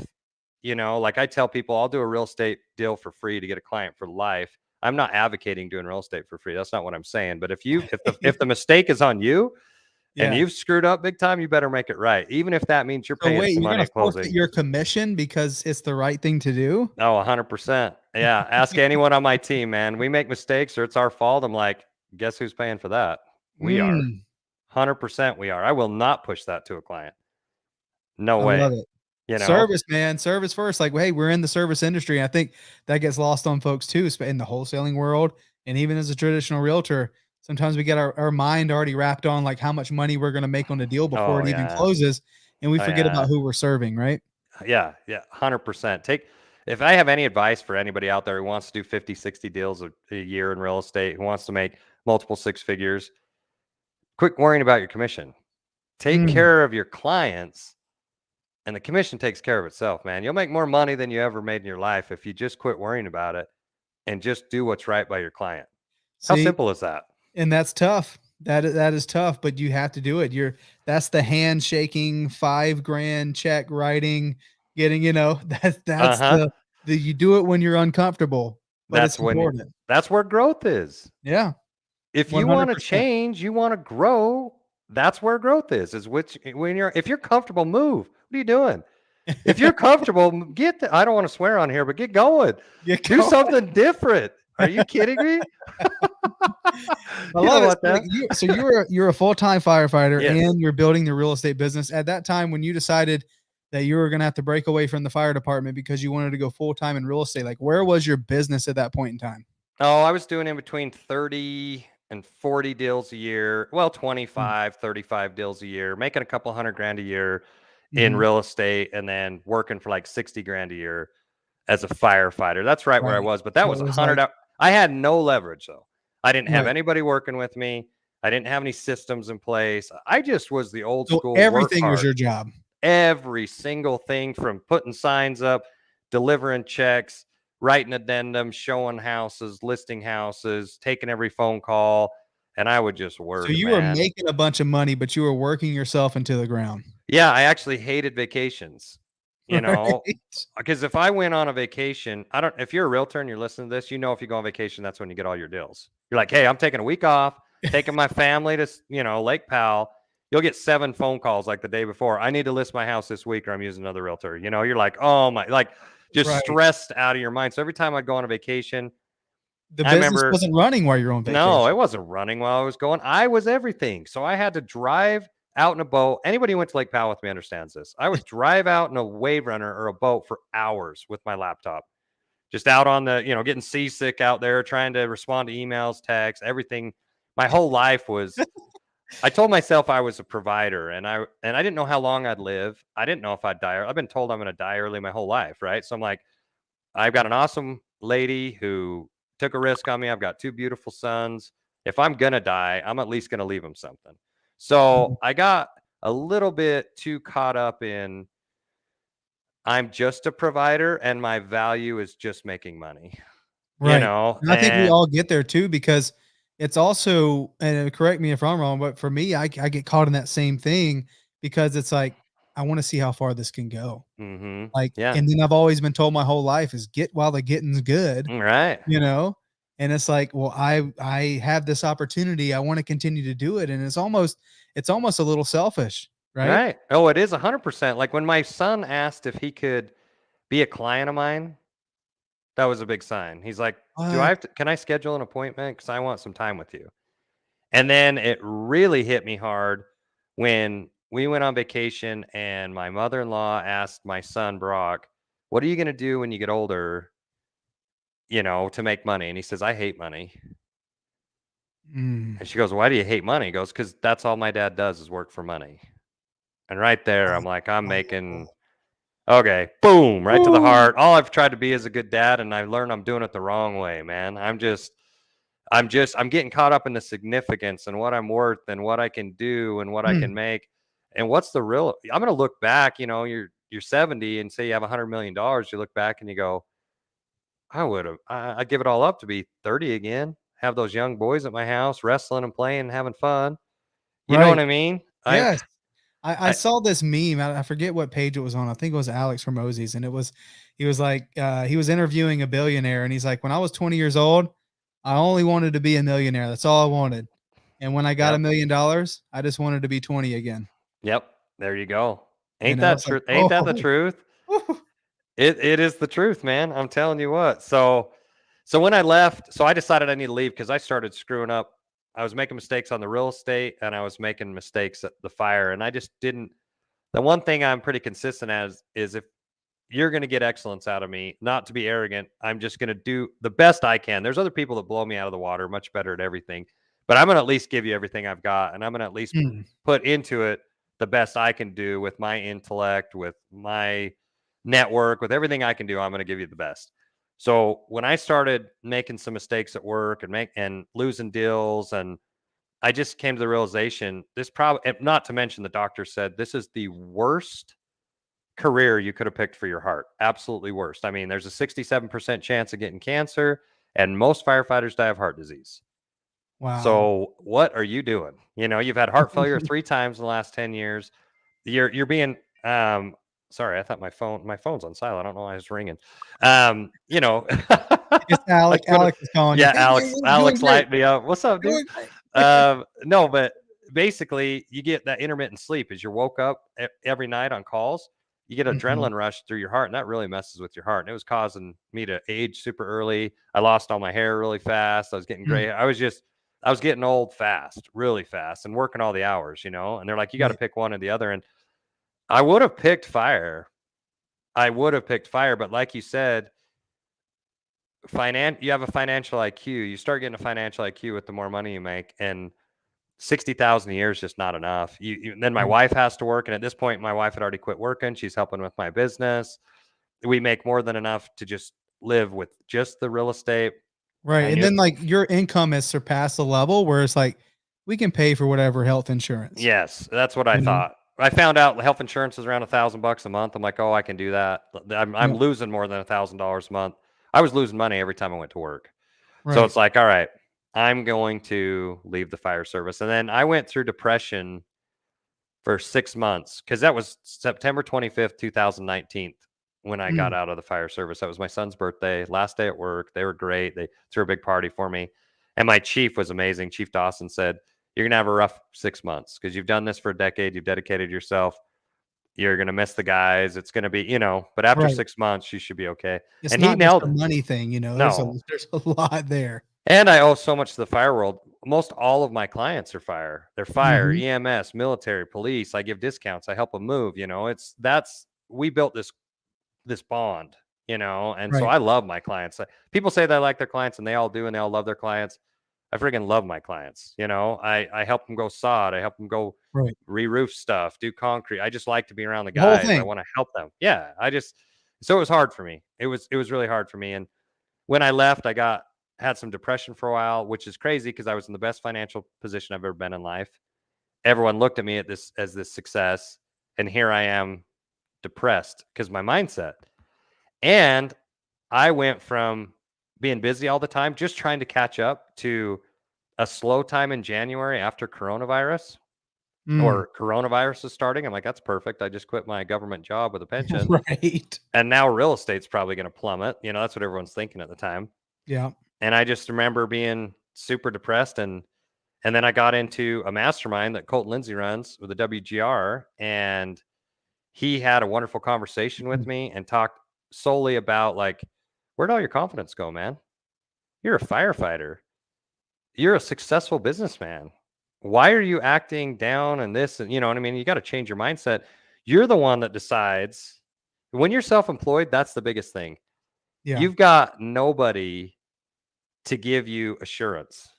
Like I tell people, I'll do a real estate deal for free to get a client for life. I'm not advocating doing real estate for free. That's not what I'm saying. But if the mistake is on you and Yeah. you've screwed up big time, you better make it right. Even if that means you're So paying wait, some you're money gonna at forfeit closing. your commission because it's the right thing to do? Oh, 100%. Yeah. Ask anyone on my team, man. We make mistakes or it's our fault. I'm like, guess who's paying for that? We are. Mm, 100% we are. I will not push that to a client. No I way. love it. You know? Service, man, service first. Like, hey, we're in the service industry. I think that gets lost on folks too, in the wholesaling world. And even as a traditional realtor, sometimes we get our mind already wrapped on like how much money we're going to make on a deal before Oh, it even yeah. closes. And we Oh, forget yeah. about who we're serving, right? Yeah, yeah, 100%. If I have any advice for anybody out there who wants to do 50, 60 deals a year in real estate, who wants to make multiple six figures, quit worrying about your commission. Take Mm. care of your clients and the commission takes care of itself, man. You'll make more money than you ever made in your life if you just quit worrying about it and just do what's right by your client. How See, simple is that? and that's tough. That is tough, but you have to do it. That's the handshaking, 5 grand check writing, getting, that's Uh-huh. the you do it when you're uncomfortable, but That's it's when you, important. that's where growth is. Yeah, If you want to 100%. change, you want to grow, that's where growth is which when if you're comfortable, move. What are you doing? If you're comfortable, I don't want to swear on here, but get going. You Do go. something different. Are you kidding me? I You don't love it. want that. So you're a full-time firefighter Yes. and you're building the real estate business. At that time when you decided that you were gonna have to break away from the fire department because you wanted to go full-time in real estate, like where was your business at that point in time? Oh, I was doing in between 30 and 40 deals a year. Well, Mm, 25, 35 deals a year, making a couple hundred grand a year in mhm, real estate and then working for like 60 grand a year as a firefighter. That's right where I right. was, but that So was it a was hundred like out. I had no leverage though. I didn't have right. anybody working with me. I didn't have any systems in place. I just was the old So school work everything was hard. your job. Every single thing from putting signs up, delivering checks, writing addendums, showing houses, listing houses, taking every phone call. And I would just So work, you were man. making a bunch of money, but you were working yourself into the ground. Yeah, I actually hated vacations, you know, Right? because if I went on a vacation, I don't, if you're a realtor and you're listening to this, if you go on vacation, that's when you get all your deals. You're like, hey, I'm taking a week off, taking my family to, Lake Powell. You'll get 7 phone calls like the day before. I need to list my house this week or I'm using another realtor. You're like, oh my, like just Right. stressed out of your mind. So every time I'd go on a vacation, The I business remember wasn't running while you're on no, vacation. it wasn't running while I was going. I was everything. So I had to drive out in a boat. Anybody who went to Lake Powell with me understands this. I would drive out in a wave runner or a boat for hours with my laptop, just out on the, getting seasick out there, trying to respond to emails, texts, everything. My whole life was, I told myself I was a provider and I didn't know how long I'd live. I didn't know if I'd die. I've been told I'm going to die early my whole life. Right. So I'm like, I've got an awesome lady who took a risk on me. I've got 2 beautiful sons. If I'm going to die, I'm at least going to leave them something. So Mhm. I got a little bit too caught up in I'm just a provider and my value is just making money, Right. And I think we and all get there too because it's also, and correct me if I'm wrong, but for me, I get caught in that same thing because it's like, I want to see how far this can go. Mm-hmm. Like, Yeah. and then I've always been told my whole life is get while the getting's good, Right. you know? And it's like, well, I have this opportunity. I want to continue to do it. And it's almost a little selfish, right? Right. Oh, it is 100%. Like when my son asked if he could be a client of mine, that was a big sign. He's like, What? can I schedule an appointment? Because I want some time with you. And then it really hit me hard when we went on vacation and my mother-in-law asked my son Brock, "What are you going to do when you get older, to make money?" And he says, "I hate money." Mm, And she goes, "Why do you hate money?" He goes, "Because that's all my dad does is work for money." And right there, I'm like, I'm oh. making, okay, boom, right to the Ooh. heart. All I've tried to be is a good dad, and I learned I'm doing it the wrong way, man. I'm getting caught up in the significance and what I'm worth and what I can do and what I Mm, can make. And what's the real, I'm going to look back, you're 70 and say you have $100 million. You look back and you go, I'd give it all up to be 30 again, have those young boys at my house wrestling and playing and having fun. You know what right. I mean? Yes. I I saw this meme. I forget what page it was on. I think it was Alex Hormozzi's, and he was like, he was interviewing a billionaire, and he's like, when I was 20 years old, I only wanted to be a millionaire. That's all I wanted. And when I got yep. $1 million, I just wanted to be 20 again. Yep. There you go. It's like, Ain't that the oh, truth? It is the truth, man. I'm telling you what. So when I left, so I decided I need to leave because I started screwing up. I was making mistakes on the real estate and I was making mistakes at the fire. And I just didn't. The one thing I'm pretty consistent as is if you're going to get excellence out of me, not to be arrogant, I'm just going to do the best I can. There's other people that blow me out of the water, much better at everything, but I'm going to at least give you everything I've got, and I'm going to at least mm, put into it the best I can do with my intellect, with my network, with everything I can do. I'm going to give you the best. So when I started making some mistakes at work and losing deals, and I just came to the realization this probably, not to mention the doctor said this is the worst career you could have picked for your heart. Absolutely worst. I mean, there's a 67% chance of getting cancer, and most firefighters die of heart disease. wow. So what are you doing? You've had heart failure 3 times in the last 10 years. You're being sorry, I thought my phone's on silent. I don't know why it's ringing. It's I Alex. could have, Alex is calling you. yeah, Hey, man, Alex, you're doing Alex great. light me up. What's up, dude? Doing great. No, but basically you get that intermittent sleep as you're woke up every night on calls. You get Mhm, adrenaline rush through your heart, and that really messes with your heart. And it was causing me to age super early. I lost all my hair really fast. I was getting mm, gray. I was getting old fast, really fast, and working all the hours, And they're like, you got to right. pick one or the other. And I would have picked fire. I would have picked fire, but like you said, you have a financial IQ. You start getting a financial IQ with the more money you make, and 60,000 a year is just not enough. Then my Right. wife has to work, and at this point, my wife had already quit working. She's helping with my business. We make more than enough to just live with just the real estate. Right, And and then, like, your income has surpassed the level where it's like, we can pay for whatever health insurance, yes, that's what I you know? thought. I found out health insurance is around $1,000 a month. I'm like, oh, I can do that. I'm Yeah, losing more than $1,000 a month. I was losing money every time I went to work. So right. it's like, all right, I'm going to leave the fire service. And then I went through depression for 6 months because that was September 25th, 2019, when I got Mm, out of the fire service. That was my son's birthday, last day at work. They were great. They threw a big party for me. And my chief was amazing. Chief Dawson said, "You're going to have a rough 6 months because you've done this for a decade. You've dedicated yourself. You're going to miss the guys. It's going to be, but after right. 6 months, you should be okay." It's And he not just nailed a it. money thing, there's a No, there's a lot there. and I owe so much to the fire world. Most all of my clients are fire. They're fire, Mhm, EMS, military, police. I give discounts. I help them move. We built this bond, and so right, I love my clients. People say they like their clients, and they all do, and they all love their clients. I freaking love my clients. I help them go sod. I help them go right. re-roof stuff, do concrete. I just like to be around the The whole guys. I thing. want to help them. Yeah, so it was hard for me. It was really hard for me, and when I left, had some depression for a while, which is crazy because I was in the best financial position I've ever been in life. Everyone looked at me as this success, and here I am depressed because my mindset. And I went from being busy all the time, just trying to catch up, to a slow time in January after coronavirus. or coronavirus is starting. I'm like, that's perfect. I just quit my government job with a pension. Right. And now real estate's probably going to plummet. That's what everyone's thinking at the time. Yeah. And I just remember being super depressed. And then I got into a mastermind that Colton Lindsay runs with the WGR. And he had a wonderful conversation with me and talked solely about like, where'd all your confidence go, man? You're a firefighter. You're a successful businessman. Why are you acting down and this? And you know what I mean? You got to change your mindset. You're the one that decides. When you're self-employed, that's the biggest thing. Yeah. You've got nobody to give you assurance.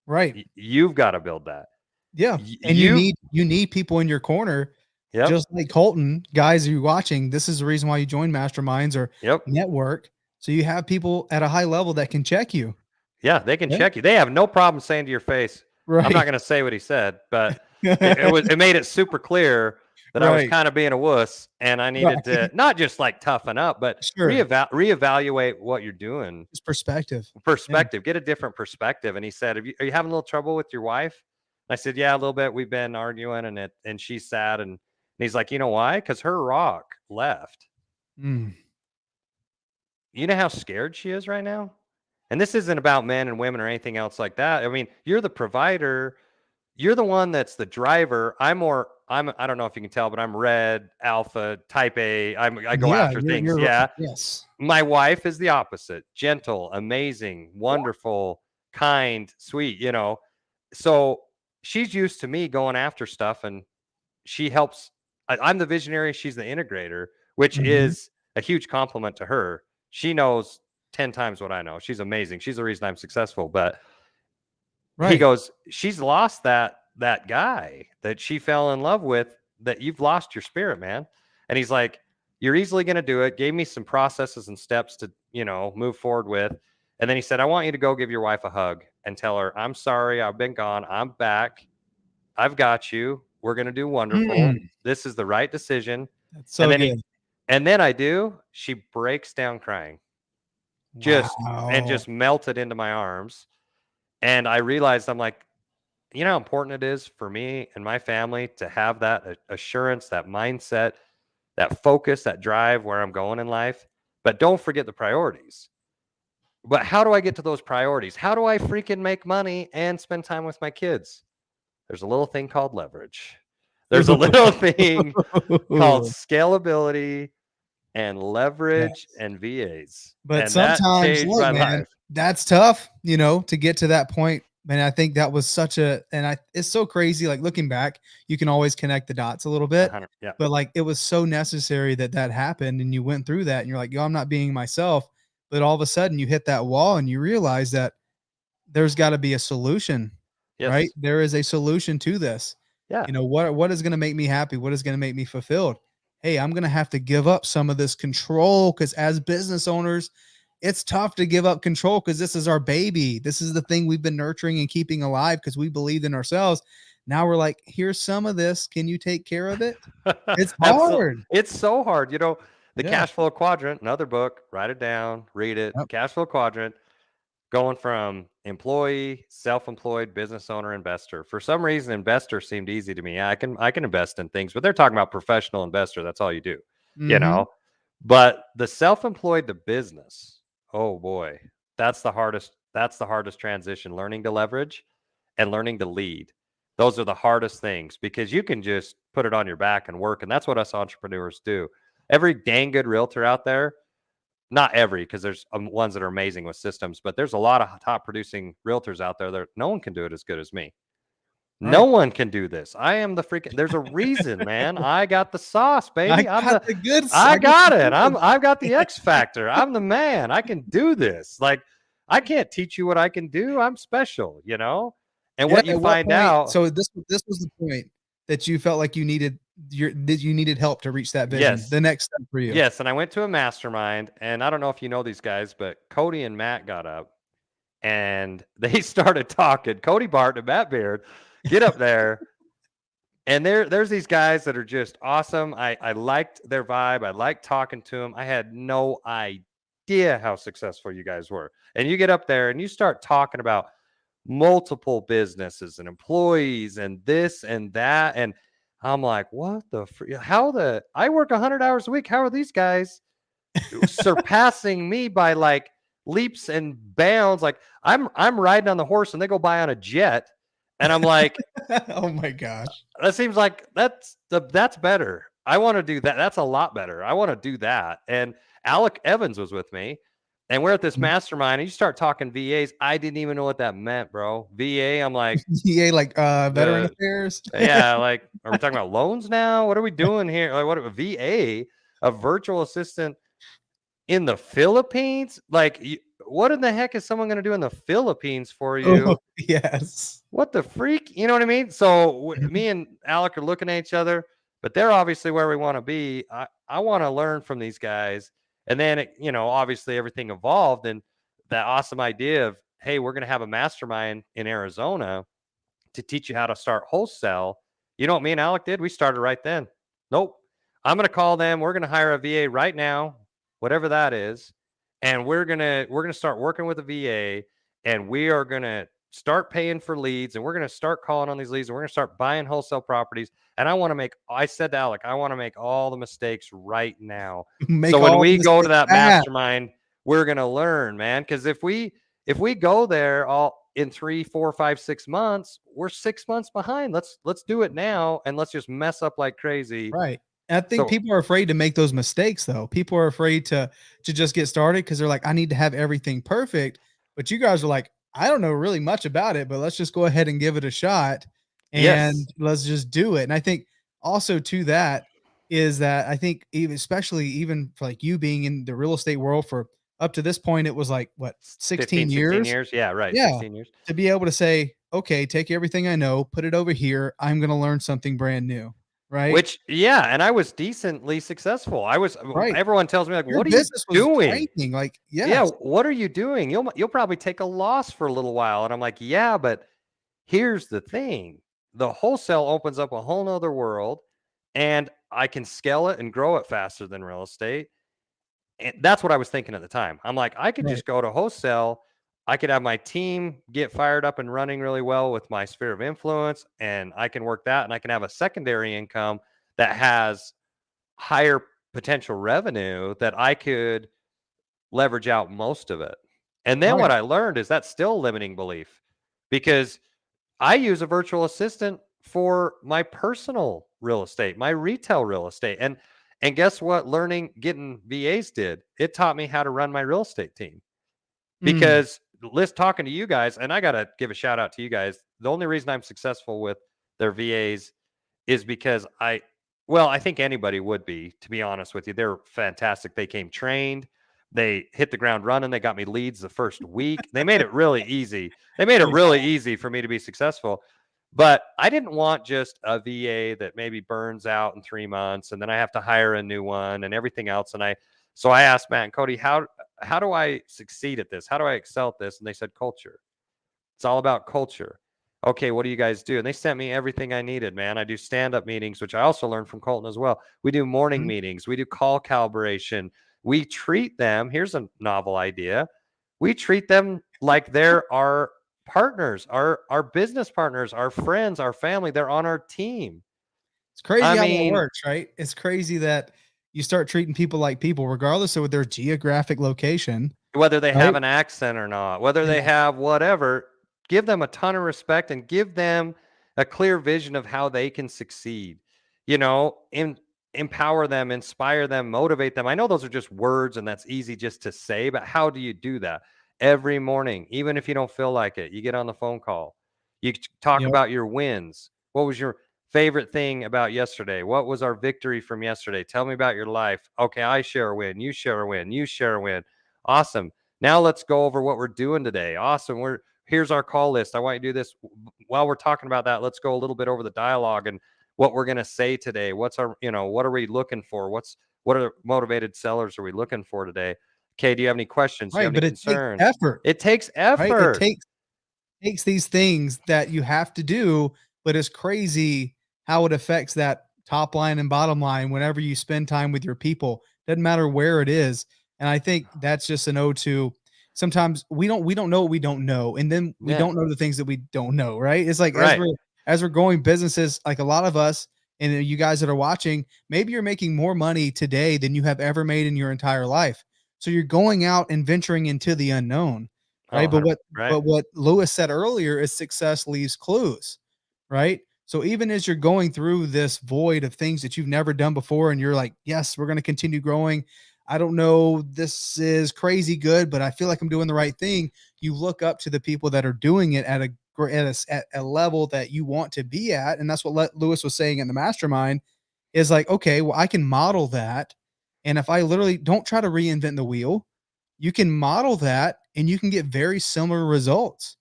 Right. You've got to build that. Yeah. And you need people in your corner. Yep. Just like Colton, guys, are you watching? This is the reason why you join masterminds or network. So you have people at a high level that can check you. Yeah, they can check you. They have no problem saying to your face, right. I'm not going to say what he said, but it made it super clear that I was kind of being a wuss and I needed to not just like toughen up, but reevaluate what you're doing. It's perspective. Get a different perspective. And he said, are you having a little trouble with your wife? I said, yeah, a little bit. We've been arguing and she's sad. And he's like, you know why? Because her rock left. You know how scared she is right now? And this isn't about men and women or anything else like that. I mean, you're the provider. You're the one that's the driver. I don't know if you can tell, but I'm red, alpha, type A. I go after things. Yes. My wife is the opposite. Gentle, amazing, wonderful, kind, sweet, So she's used to me going after stuff and she helps. I'm the visionary. She's the integrator, which is a huge compliment to her. She knows 10 times what I know. She's amazing. She's the reason I'm successful. But he goes, she's lost that guy that she fell in love with, that you've lost your spirit, man. And he's like, you're easily going to do it. Gave me some processes and steps to, move forward with. And then he said, I want you to go give your wife a hug and tell her, I'm sorry. I've been gone. I'm back. I've got you. We're going to do wonderful. This is the right decision. That's so good. And then I do. She breaks down crying. Just melted into my arms. And I realized, I'm like, you know how important it is for me and my family to have that assurance, that mindset, that focus, that drive where I'm going in life. But don't forget the priorities. But how do I get to those priorities? How do I freaking make money and spend time with my kids? There's a little thing called leverage. There's a little thing called scalability and leverage and VAs. But and sometimes, look, man, that's tough, to get to that point. And I think that was it's so crazy. Like looking back, you can always connect the dots a little bit, but like it was so necessary that happened and you went through that and you're like, yo, I'm not being myself. But all of a sudden you hit that wall and you realize that there's got to be a solution, right? There is a solution to this. Yeah. What is going to make me happy? What is going to make me fulfilled? Hey, I'm going to have to give up some of this control because as business owners, it's tough to give up control because this is our baby. This is the thing we've been nurturing and keeping alive because we believed in ourselves. Now we're like, here's some of this. Can you take care of it? It's hard. It's so hard. The cash flow quadrant, another book, write it down, read it. Cash flow quadrant, going from employee, self-employed, business owner, investor. For some reason, investor seemed easy to me. I can invest in things, but they're talking about professional investor. That's all you do, But the self-employed to business, oh boy, that's the hardest transition. Learning to leverage and learning to lead. Those are the hardest things because you can just put it on your back and work. And that's what us entrepreneurs do. Every dang good realtor out there, not every, because there's ones that are amazing with systems, but there's a lot of top producing realtors out there that no one can do it as good as me. No one can do this. I am the freaking, there's a reason, man. I got the sauce, baby. I got it. I've got the X factor. I'm the man. I can do this. Like, I can't teach you what I can do. I'm special, And what you find out. So this was the point that you felt like you needed help to reach that vision. Yes. The next step for you. Yes. And I went to a mastermind, and I don't know if you know these guys, but Cody and Matt got up and they started talking. Cody Barton and Matt Beard get up there. And there's these guys that are just awesome. I liked their vibe. I liked talking to them. I had no idea how successful you guys were. And you get up there and you start talking about multiple businesses and employees and this and that. And I'm like, what the, I work 100 hours a week. How are these guys surpassing me by like leaps and bounds? Like I'm riding on the horse and they go by on a jet. And I'm like, Oh my gosh. that seems like that's better. I want to do that. That's a lot better. I want to do that. And Alec Evans was with me, and we're at this mastermind. And you start talking VAs. I didn't even know what that meant, bro. VA. I'm like, Yeah, like veteran the affairs. yeah, like, are we talking about loans now? What are we doing here? Like, what a VA, a virtual assistant in the Philippines? Like, what in the heck is someone going to do in the Philippines for you? Oh, yes. What the freak? You know what I mean? So me and Alec are looking at each other, but they're obviously where we want to be. I want to learn from these guys. And then, obviously everything evolved, and that awesome idea of, hey, we're going to have a mastermind in Arizona to teach you how to start wholesale. You know what me and Alec did? We started right then. Nope. I'm going to call them. We're going to hire a VA right now, whatever that is. And we're going to start working with a VA, and we are going to start paying for leads, and we're going to start calling on these leads, and we're going to start buying wholesale properties. And I said to Alec, I want to make all the mistakes right now. So Make when all the we go to mistakes that bad. mastermind, we're going to learn, man. Because if we go there all in 3, 4, 5, 6 months, we're 6 months behind. Let's do it now, and let's just mess up like crazy. Right. And I think So people are afraid to make those mistakes though. People are afraid to just get started because they're like, I need to have everything perfect. But you guys are like, I don't know really much about it, but let's just go ahead and give it a shot yes, and let's just do it. And I think also to that is that I think even especially even for like you being in the real estate world for up to this point, it was like what, 15, 16 16 years? years. Yeah, right. Yeah. 16 years. To be able to say, okay, take everything I know, put it over here. I'm going to learn something brand new. Right. Which, yeah, and I was decently successful. Right. Everyone tells me like, Your what are you business was doing? cranking, like, Yeah, yes. what are you doing? You'll probably take a loss for a little while. And I'm like, yeah, but here's the thing. The wholesale opens up a whole nother world, and I can scale it and grow it faster than real estate. And that's what I was thinking at the time. I'm like, I could Right. just go to wholesale. I could have my team get fired up and running really well with my sphere of influence, and I can work that, and I can have a secondary income that has higher potential revenue that I could leverage out most of it. And then what Right. I learned is that's still limiting belief, because I use a virtual assistant for my personal real estate, my retail real estate. And guess what? Getting VAs did. It taught me how to run my real estate team. Mm, Because list talking to you guys, and I gotta give a shout out to you guys. The only reason I'm successful with their VAs is because I think anybody would be, to be honest with you. They're fantastic. They came trained. They hit the ground running. They got me leads the first week. They made it really easy. They made it yeah. really easy for me to be successful. But I didn't want just a VA that maybe burns out in 3 months and then I have to hire a new one and everything else. So I asked Matt and Cody, how do I succeed at this? How do I excel at this? And they said culture. It's all about culture. Okay, what do you guys do? And they sent me everything I needed, man. I do stand-up meetings, which I also learned from Colton as well. We do morning Mhm. meetings. We do call calibration. We treat them, here's a novel idea. We treat them like they're our partners, our business partners, our friends, our family. They're on our team. It's crazy I how that mean, works, right? It's crazy that you start treating people like people regardless of their geographic location, whether they have right? an accent or not, whether they Yeah. have whatever, give them a ton of respect and give them a clear vision of how they can succeed. Empower them, inspire them, motivate them. I know those are just words and that's easy just to say, but how do you do that? Every morning, even if you don't feel like it, you get on the phone call. You talk Yep. about your wins. What was your favorite thing about yesterday? What was our victory from yesterday? Tell me about your life. Okay, I share a win. You share a win. You share a win. Awesome. Now let's go over what we're doing today. Awesome. Here's our call list. I want you to do this. While we're talking about that, let's go a little bit over the dialogue and what we're going to say today. What are we looking for? What are motivated sellers are we looking for today? Okay, do you have any questions? Do you have Right, any but it takes concerns? effort, It takes right? It effort. takes these things that you have to do, but it's crazy how it affects that top line and bottom line whenever you spend time with your people. Doesn't matter where it is. And I think that's just an ode to sometimes we don't know what we don't know, and then we Yeah. don't know the things that we don't know, right? It's like Right. as we're growing businesses, like a lot of us and you guys that are watching, maybe you're making more money today than you have ever made in your entire life. So you're going out and venturing into the unknown, Oh, right? 100. Right. But what Lewis said earlier is success leaves clues, right? So even as you're going through this void of things that you've never done before, and you're like, yes, we're going to continue growing. I don't know, this is crazy good, but I feel like I'm doing the right thing. You look up to the people that are doing it at a level that you want to be at, and that's what Lewis was saying in the mastermind. Is like, okay, well, I can model that, and if I literally don't try to reinvent the wheel, you can model that, and you can get very similar results,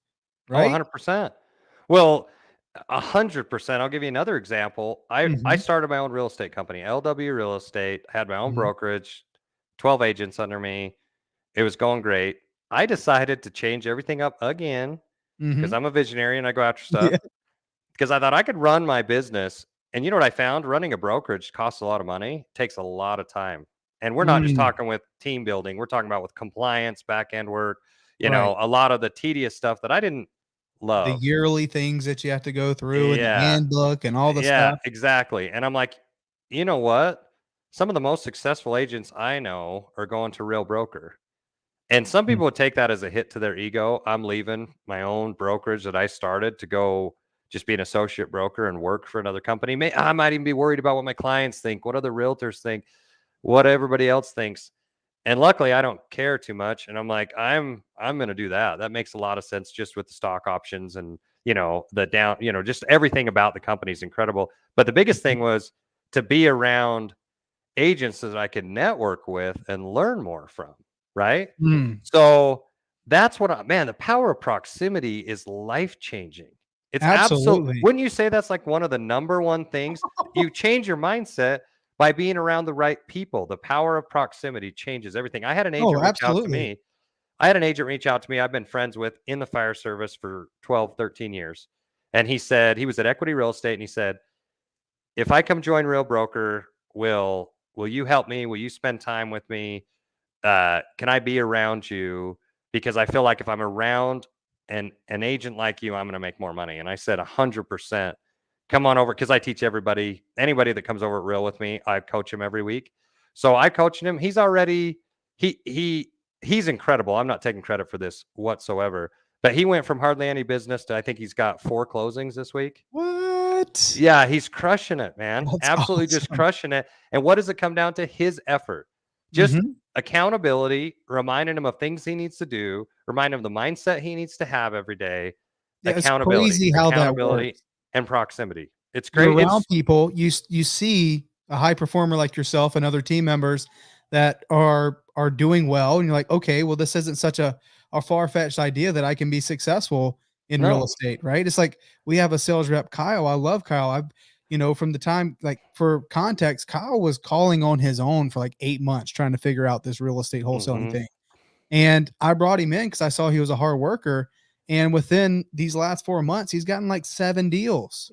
Oh, right? 100%. Well, 100%. I'll give you another example. I Hmm. started my own real estate company, LW Real Estate, had my own Hmm. brokerage, 12 agents under me. It was going great. I decided to change everything up again because Hmm. I'm a visionary and I go after stuff. Yeah. Because I thought I could run my business. And you know what I found? Running a brokerage costs a lot of money, takes a lot of time. And we're not just Mm, talking with team building, we're talking about with compliance, back end work, right. a lot of the tedious stuff that I didn't The love. yearly things that you have to go through and the Yeah. handbook and all the Yeah, stuff. exactly. And I'm like, you know what? Some of the most successful agents I know are going to Real Broker. And some Mm, people would take that as a hit to their ego. I'm leaving my own brokerage that I started to go just be an associate broker and work for another company. I might even be worried about what my clients think, what other realtors think, what everybody else thinks. And luckily, I don't care too much. And I'm like, I'm going to do that. That makes a lot of sense just with the stock options and the down, just everything about the company is incredible. But the biggest mhm, thing was to be around agents that I could network with and learn more from, right? mm, So that's what man, the power of proximity is life changing. It's absolutely. wouldn't you say that's like one of the number one things? You change your mindset by being around the right people. The power of proximity changes everything. Oh, absolutely. I had an agent reach out to me I've been friends with in the fire service for 12, 13 years. And he said he was at Equity Real Estate and he said, if I come join Real Broker, will you help me? Will you spend time with me? Can I be around you? Because I feel like if I'm around an agent like you, I'm going to make more money. And I said 100%. Come on over because I teach anybody that comes over at Real with me, I coach him every week. So I coached him. He he he's incredible. I'm not taking credit for this whatsoever. But he went from hardly any business to I think he's got 4 closings this week. What? Yeah, he's crushing it, man. That's Absolutely just awesome. crushing it. And what does it come down to? His effort. Just Mhm. accountability, reminding him of things he needs to do, remind him of the mindset he needs to have every day. Yeah, it's crazy how that Accountability works. and proximity. It's You're great. around It's people, you see a high performer like yourself and other team members that are doing well, and you're like, "Okay, well, this isn't such a far-fetched idea that I can be successful in real no. estate," right? It's like we have a sales rep, Kyle. I love Kyle. I've from the time, like, for context, Kyle was calling on his own for like 8 months trying to figure out this real estate wholesaling Hmm. thing. And I brought him in because I saw he was a hard worker. And within these last 4 months, he's gotten like 7 deals.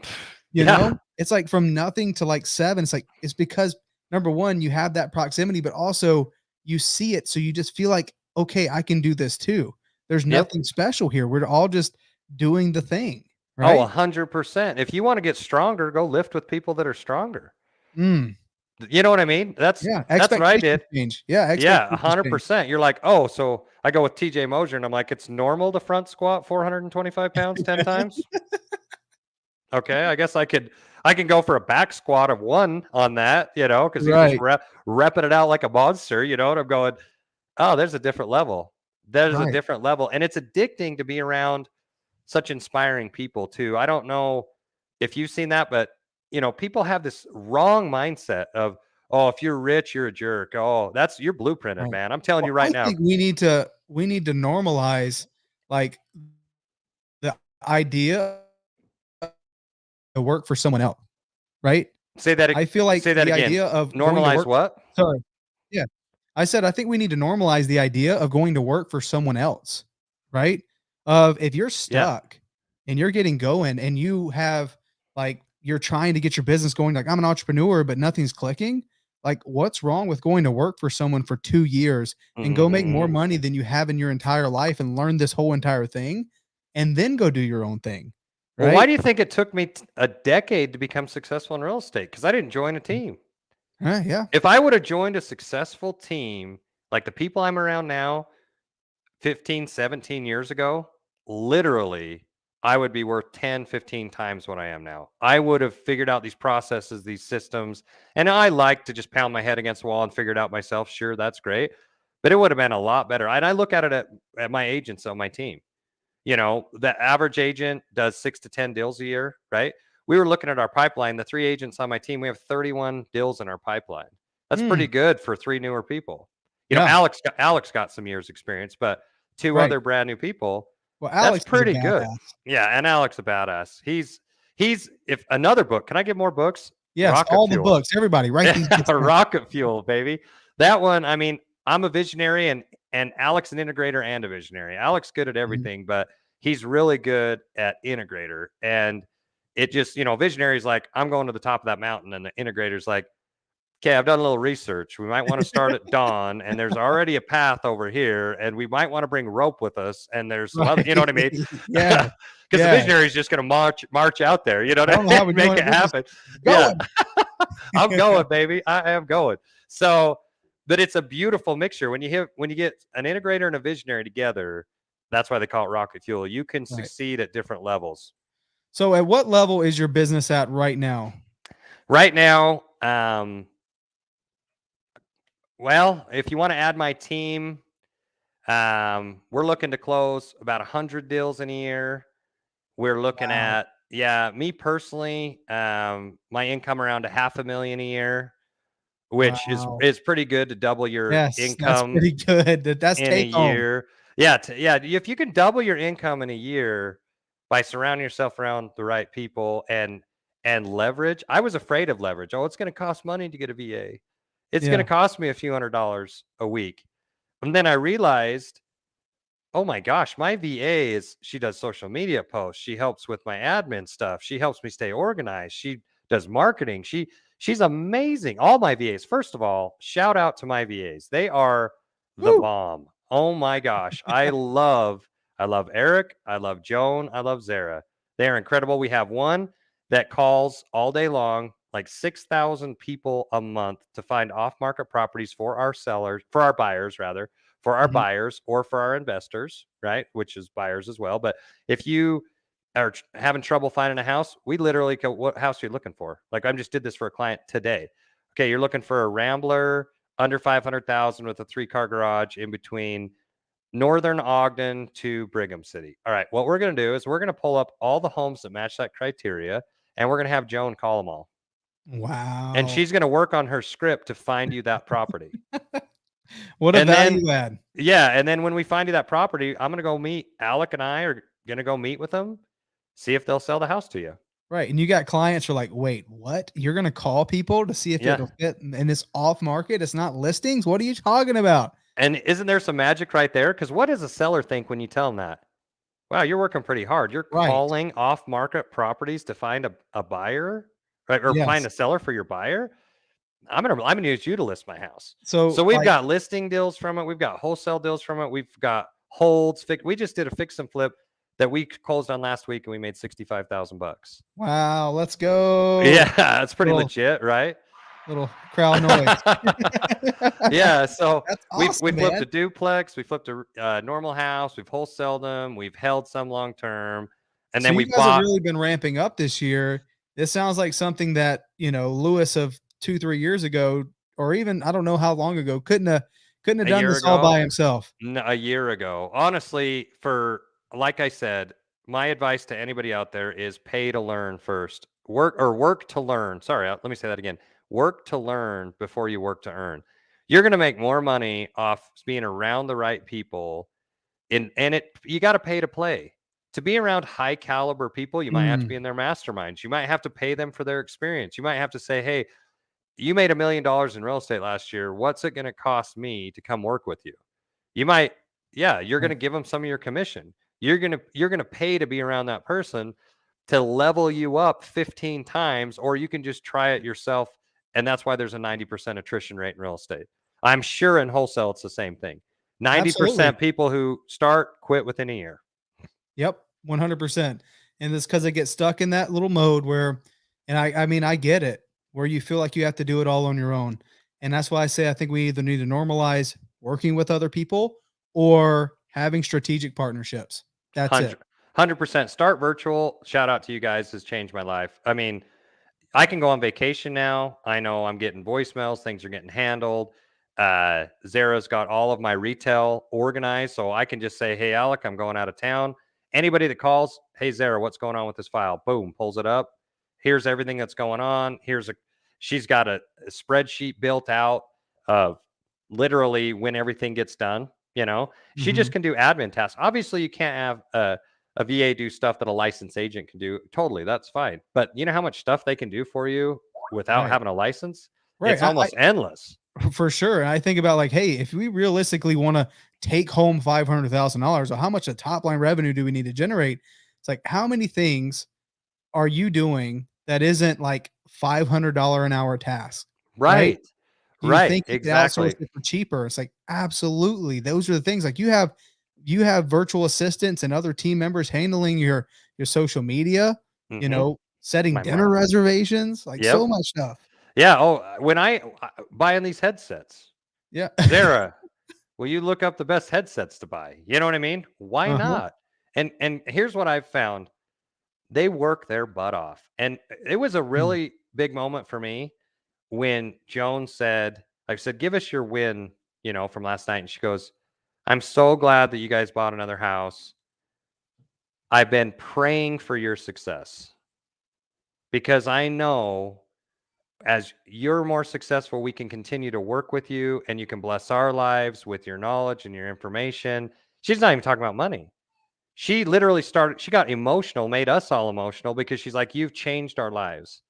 Yeah. It's like from nothing to like seven. It's like, it's because number one, you have that proximity, but also you see it. So you just feel like, okay, I can do this too. There's Yep. nothing special here. We're all just doing the thing. Oh, Right. 100%. If you want to get stronger, go lift with people that are stronger. Mm, You know what I mean? yeah. That's what I Expectations did. change. Yeah. Yeah, Expectations change. 100%. You're like, oh, so I go with TJ Mosier and I'm like, it's normal to front squat 425 pounds 10 times. Okay, I guess I can go for a back squat of one on that, because he's just Right. repping it out like a monster, and I'm going, oh, there's a different level. There's a Right. different level. And it's addicting to be around such inspiring people too. I don't know if you've seen that, but people have this wrong mindset of, oh, if you're rich, you're a jerk. Oh, you're blueprinted, Right. man. I'm telling Well, you right I now. think we need to normalize, like, the idea to work for someone else, right? I feel like Say that the again. idea of going to Normalize work. what? Sorry. Yeah. I said I think we need to normalize the idea of going to work for someone else, right? Of if you're Yeah. stuck and you're getting going and you have, like, you're trying to get your business going, like, I'm an entrepreneur, but nothing's clicking. like, what's wrong with going to work for someone for 2 years and go make more Mhm. money than you have in your entire life and learn this whole entire thing and then go do your own thing, Well, why right? do you think it took me a decade to become successful in real estate? Because I didn't join a team. Yeah. If I would have joined a successful team, like the people I'm around now, 15, 17 years ago, literally, I would be worth 10, 15 times what I am now. I would have figured out these processes, these systems. And I like to just pound my head against the wall and figure it out myself. Sure, that's great. But it would have been a lot better. And I look at it at my agents on my team. The average agent does 6 to 10 deals a year, right? We were looking at our pipeline. The 3 agents on my team, we have 31 deals in our pipeline. That's pretty Mm, good for 3 newer people. yeah, Alex got some years experience, but 2 right. other brand new people, Well, that's Alex is a pretty good. badass. Yeah, and Alex a badass. He's if another book, can I get more books? Yes, Rocket all the Fuel. books. Everybody write these Yeah, books down. Rocket Fuel, baby. That one, I mean, I'm a visionary and Alex an integrator and a visionary. Alex good at Mhm. everything, but he's really good at integrator. And it just, visionary is like, I'm going to the top of that mountain. And the integrator's like, okay, I've done a little research. We might want to start at dawn, and there's already a path over here, and we might want to bring rope with us. And there's some other, Right. you know what I mean? Yeah, Because the yeah. visionary is just going to march out there, you know I what don't know I how mean? we're Make doing it it. We're just happen. Yeah. going. I'm going, baby. I am going. So, but it's a beautiful mixture when you get an integrator and a visionary together. That's why they call it rocket fuel. You can Right. succeed at different levels. So at what level is your business at right now? Right now, well, if you want to add my team, we're looking to close about 100 deals in a year. We're looking Wow. at, yeah, me personally, my income around a half a million a year, which is Wow. is pretty good to double your Yes, that's income pretty good. That's in a take home. year. Yeah, yeah. If you can double your income in a year by surrounding yourself around the right people and leverage. I was afraid of leverage. Oh, it's going to cost money to get a VA. It's going to Yeah. cost me a few $100s a week. And then I realized, oh my gosh, my VA she does social media posts. She helps with my admin stuff. She helps me stay organized. She does marketing. She's amazing. All my VAs. First of all, shout out to my VAs. They are the Woo. bomb. Oh my gosh. I love Eric. I love Joan. I love Zara. They are incredible. We have one that calls all day long, like 6,000 people a month to find off-market properties for our sellers, for our buyers rather, for our Mhm. buyers or for our investors, right? Which is buyers as well. But if you are having trouble finding a house, we literally go, what house are you looking for? Like I just did this for a client today. Okay, you're looking for a Rambler under 500,000 with a 3-car garage in between Northern Ogden to Brigham City. All right, what we're going to do is we're going to pull up all the homes that match that criteria and we're going to have Joan call them all. And Wow. she's going to work on her script to find you that property. What a And then value add. yeah, and then when we find you that property, I'm gonna go meet Alec and I are gonna go meet with them, see if they'll sell the house to you. Right, and you got clients who are like, "Wait, what? You're gonna call people to see if Yeah. it'll fit in this off market? It's not listings? What are you talking about?" And isn't there some magic right there? Because what does a seller think when you tell them that? Wow, you're working pretty hard. You're Right. calling off market properties to find a buyer, right? Or find Yes. a seller for your buyer. I'm gonna use you to list my house. So, So we've like, got listing deals from it. We've got wholesale deals from it. We've got holds. We just did a fix and flip that we closed on last week, and we made 65,000 bucks. wow, let's go. Yeah, it's pretty Little legit, right? little crowd noise. Yeah, so That's we awesome, flipped man. a duplex, we flipped a normal house, we've wholesaled them, we've held some long term, and So then you we guys have bought really been ramping up this year. This sounds like something that, Lewis of 2, 3 years ago, or even I don't know how long ago, couldn't have a done year this all ago. by himself. A year ago. Honestly, for like I said, my advice to anybody out there is pay to learn first. Work to learn. Sorry, let me say that again. Work to learn before you work to earn. You're going to make more money off being around the right people and you got to pay to play. To be around high caliber people, you might have to be Mm, in their masterminds. You might have to pay them for their experience. You might have to say, "Hey, you made $1 million in real estate last year. What's it going to cost me to come work with you?" You might, yeah, you're going right. to give them some of your commission. You're going to pay to be around that person to level you up 15 times, or you can just try it yourself And that's why there's a 90% attrition rate in real estate. I'm sure in wholesale, it's the same thing. 90% Absolutely. people who start quit within a year. Yep, 100%. And it's because they get stuck in that little mode where, and I mean, I get it, where you feel like you have to do it all on your own. And that's why I say I think we either need to normalize working with other people or having strategic partnerships. That's it. 100%. Start virtual. Shout out to you guys. Has changed my life. I mean, I can go on vacation now. I know I'm getting voicemails. Things are getting handled. Zara's got all of my retail organized. So I can just say, hey, Alec, I'm going out of town. Anybody that calls, hey, Zara, what's going on with this file? Boom, pulls it up. Here's everything that's going on. She's got a spreadsheet built out of literally when everything gets done. She just Mhm. can do admin tasks. Obviously, you can't have a VA do stuff that a licensed agent can do. Totally, that's fine. But you know how much stuff they can do for you without Right. having a license? Right. It's almost endless. For sure. And I think about like, hey, if we realistically want to take home $500,000, or how much of top line revenue do we need to generate? It's like, how many things are you doing that isn't like $500 an hour task, right? Right. Do you Right. think you could outsource Exactly. it for cheaper? It's like, absolutely. Those are the things like you have virtual assistants and other team members handling your social media, Hmm. setting My dinner marketing. reservations, like so Yep. much stuff. Yeah. Oh, when I buying these headsets, Yeah. Zara, will you look up the best headsets to buy? You know what I mean? Why Uh-huh. not? And here's what I've found. They work their butt off. And it was a Mm. really big moment for me when Joan said, I said, give us your win, from last night. And she goes, I'm so glad that you guys bought another house. I've been praying for your success because I know as you're more successful, we can continue to work with you and you can bless our lives with your knowledge and your information. She's not even talking about money. She literally she got emotional, made us all emotional because she's like, you've changed our lives.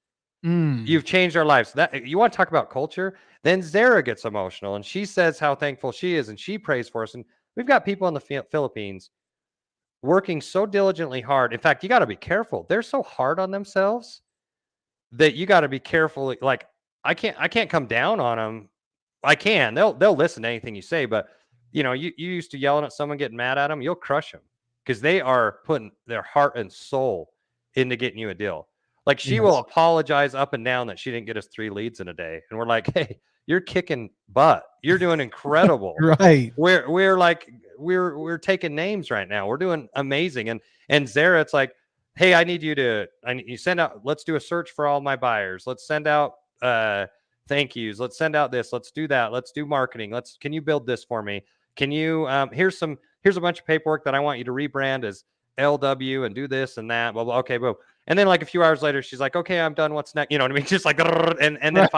Mm. You've changed our lives. That you want to talk about culture? Then Zara gets emotional and she says how thankful she is and she prays for us. And we've got people in the Philippines working so diligently hard. In fact, you got to be careful. They're so hard on themselves that you got to be careful. Like I can't come down on them. I can. They'll listen to anything you say, but you used to yelling at someone, getting mad at them, you'll crush them because they are putting their heart and soul into getting you a deal. Like she will Yes. apologize up and down that she didn't get us 3 leads in a day, and we're like, hey, you're kicking butt. You're doing incredible. Right. We're like we're taking names right now. We're doing amazing. And Zara, it's like, hey, I need you send out. Let's do a search for all my buyers. Let's send out thank yous. Let's send out this. Let's do that. Let's do marketing. Can you build this for me? Can you here's a bunch of paperwork that I want you to rebrand as LW and do this and that. Blah, blah. Okay, boom. And then like a few hours later, she's like, okay, I'm done. What's next? You know what I mean? Just like, and then Right.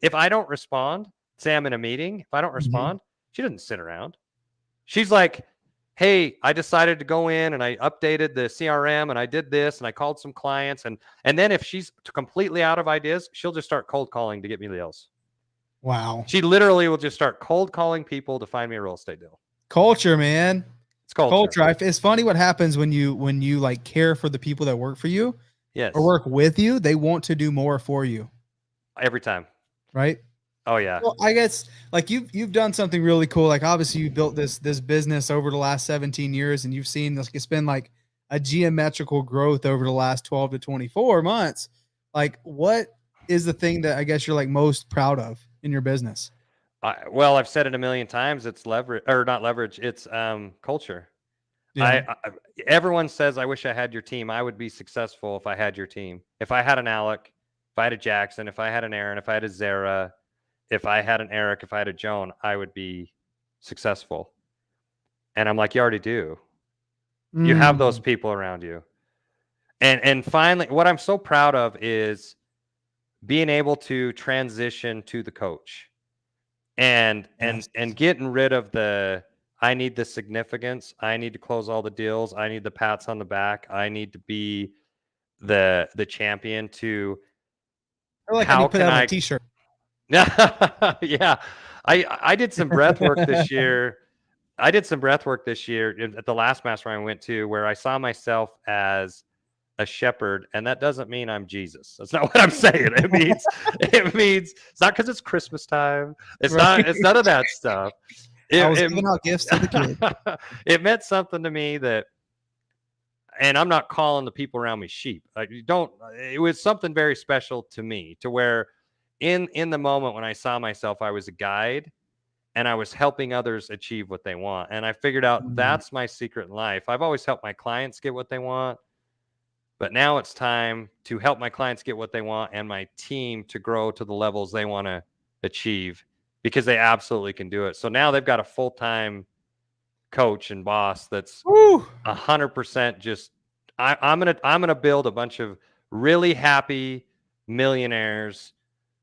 if I don't respond, say I'm in a meeting, if I don't Mhm. respond, she doesn't sit around. She's like, hey, I decided to go in and I updated the CRM and I did this and I called some clients. And then if she's completely out of ideas, she'll just start cold calling to get me deals. Wow. She literally will just start cold calling people to find me a real estate deal. Culture, man. It's culture. Culture. It's funny what happens when you like care for the people that work for you or Yes. work with you. They want to do more for you, Every time. right? Oh yeah. Well, I guess like you've done something really cool. Like obviously you built this business over the last 17 years, and you've seen this. It's been like a geometrical growth over the last 12 to 24 months. Like, what is the thing that I guess you're like most proud of in your business? Well, I've said it a million times. It's leverage or not leverage. It's culture. Yeah. Everyone says I wish I had your team. I would be successful if I had your team. If I had an Alec, if I had a Jackson, if I had an Aaron, if I had a Zara, if I had an Eric, if I had a Joan, I would be successful. And I'm like, you already do. You have those Mm, people around you. And finally, what I'm so proud of is being able to transition to the coach and and yes. and getting rid of the I need the significance. I need to close all the deals. I need the pats on the back. I need to be the champion to I feel like I need how to put can that on a I t-shirt. yeah. I did some breath work this year. I did some breath work this year at the last mastermind I went to where I saw myself as a shepherd, and that doesn't mean I'm Jesus. That's not what I'm saying. It means it's not because it's Christmas time. It's Right. not. It's none of that stuff. I was It, giving out gifts to the kid. it meant something to me that, and I'm not calling the people around me sheep. Like, you don't. It was something very special to me, to where, in the moment when I saw myself, I was a guide, and I was helping others achieve what they want. And I figured out Mm, that's my secret in life. I've always helped my clients get what they want, but now it's time to help my clients get what they want and my team to grow to the levels they want to achieve, because they absolutely can do it. So now they've got a full-time coach and boss that's woo. 100% just, I'm gonna build a bunch of really happy millionaires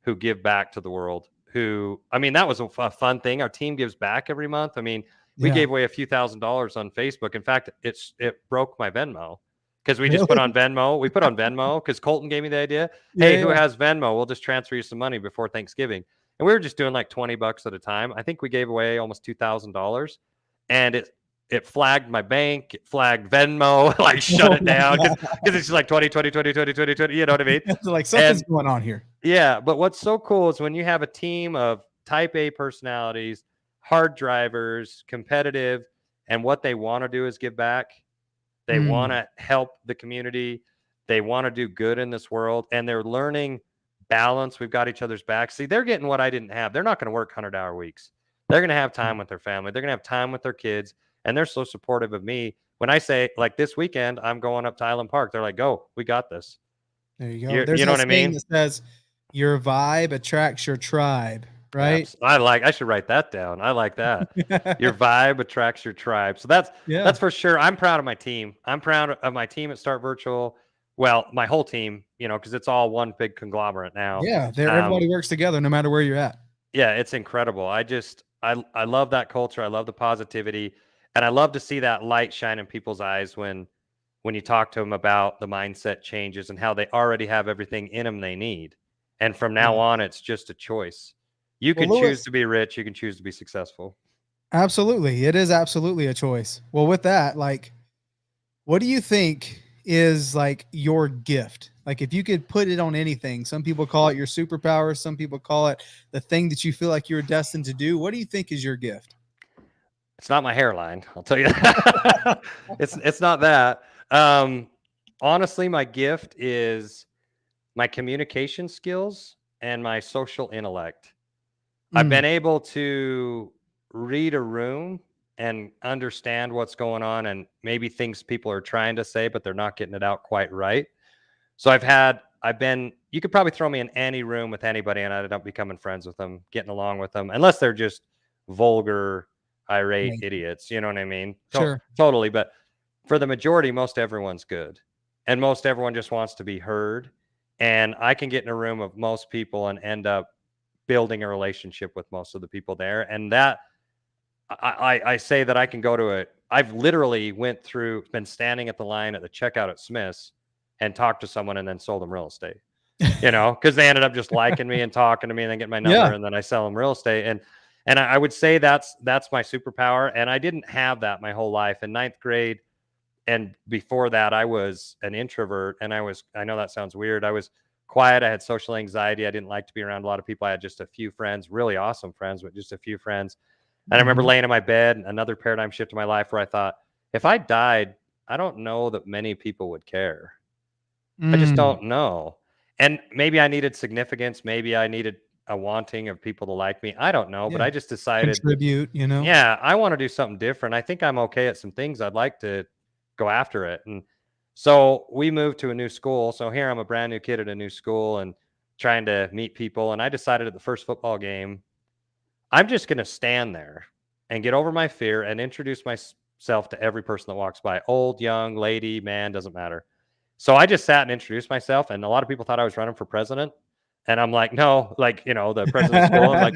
who give back to the world. Who, I mean, that was a fun thing. Our team gives back every month. I mean, we Yeah. gave away a few $1,000s on Facebook. In fact, it broke my Venmo, because we just put Really? on Venmo. We put on Venmo because Colton gave me the idea. Yeah. Hey, who Yeah. has Venmo? We'll just transfer you some money before Thanksgiving. And we were just doing like $20 at a time. I think we gave away almost $2,000, and it flagged my bank, it flagged Venmo, like shut Oh it my down, God. because it's just like 20, 20, 20, 20, 20, 20, you know what I mean? Like something's And going on here. yeah, but what's so cool is when you have a team of type A personalities, hard drivers, competitive, and what they want to do is give back. They want Mm, to help the community. They want to do good in this world, and they're learning balance. We've got each other's back. See, they're getting what I didn't have. They're not going to work 100-hour weeks. They're going to have time with their family. They're going to have time with their kids, and they're so supportive of me. When I say, like, this weekend, I'm going up to Island Park, they're like, "Go, we got this." there you go. You There's you know that what I saying mean? that says, "Your vibe attracts your tribe," right? I should write that down. I like that. Your vibe attracts your tribe. So Yeah. that's for sure. I'm proud of my team. I'm proud of my team at Start Virtual. Well, my whole team, because it's all one big conglomerate now. Yeah. There, Um, everybody works together no matter where you're at. yeah, it's incredible. I love that culture. I love the positivity, and I love to see that light shine in people's eyes when you talk to them about the mindset changes and how they already have everything in them they need. And from now Yeah. on, it's just a choice. You Well, can choose Lewis, to be rich. You can choose to be successful. absolutely. It is absolutely a choice. Well, with that, like, what do you think is like your gift? Like, if you could put it on anything, some people call it your superpower, some people call it the thing that you feel like you're destined to do. What do you think is your gift? It's not my hairline, I'll tell you that. It's not that. Um, Honestly, my gift is my communication skills and my social intellect. I've Mm, been able to read a room and understand what's going on, and maybe things people are trying to say, but they're not getting it out quite right. So you could probably throw me in any room with anybody, and I end up becoming friends with them, getting along with them, unless they're just vulgar, irate right. idiots. You know what I mean? Sure. Totally. But for the majority, most everyone's good, and most everyone just wants to be heard. And I can get in a room of most people and end up building a relationship with most of the people there. And that I say that I can go to it. I've literally been standing at the line at the checkout at Smith's and talked to someone and then sold them real estate. Because they ended up just liking me and talking to me and then get my Yeah. number and then I sell them real estate. And I would say that's my superpower. And I didn't have that my whole life. In ninth grade and before that, I was an introvert, and I know that sounds weird. I was quiet. I had social anxiety. I didn't like to be around a lot of people. I had just a few friends, really awesome friends, but just a few friends. And I remember Mhm. laying in my bed, another paradigm shift in my life where I thought, if I died, I don't know that many people would care. I just Mm, don't know. And maybe I needed significance. Maybe I needed a wanting of people to like me. I don't know. But yeah. I just decided, Contribute. yeah, I want to do something different. I think I'm okay at some things. I'd like to go after it. And so we moved to a new school. So here I'm a brand new kid at a new school and trying to meet people. And I decided at the first football game, I'm just going to stand there and get over my fear and introduce myself to every person that walks by, old, young, lady, man, doesn't matter. So I just sat and introduced myself, and a lot of people thought I was running for president. And I'm like, no, like, the president of school. I'm like,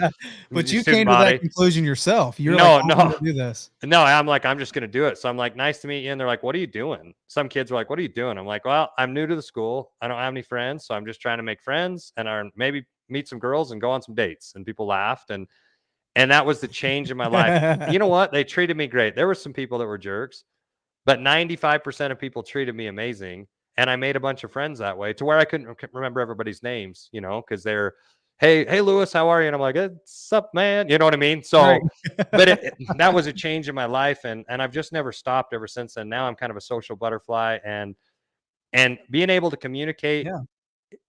But you student came to that body. conclusion yourself. You're like, No, "I'm gonna no, do this." no. I'm like, I'm just going to do it. So I'm like, nice to meet you. And they're like, what are you doing? Some kids were like, what are you doing? I'm like, well, I'm new to the school. I don't have any friends. So I'm just trying to make friends and maybe meet some girls and go on some dates. And people laughed. And that was the change in my life. You know what? They treated me great. There were some people that were jerks, but 95% of people treated me amazing. And I made a bunch of friends that way to where I couldn't remember everybody's names, because they're, hey, Lewis, how are you? And I'm like, what's up, man? You know what I mean? Right. So, but that was a change in my life. And I've just never stopped ever since then. Now I'm kind of a social butterfly, and being able to communicate Yeah.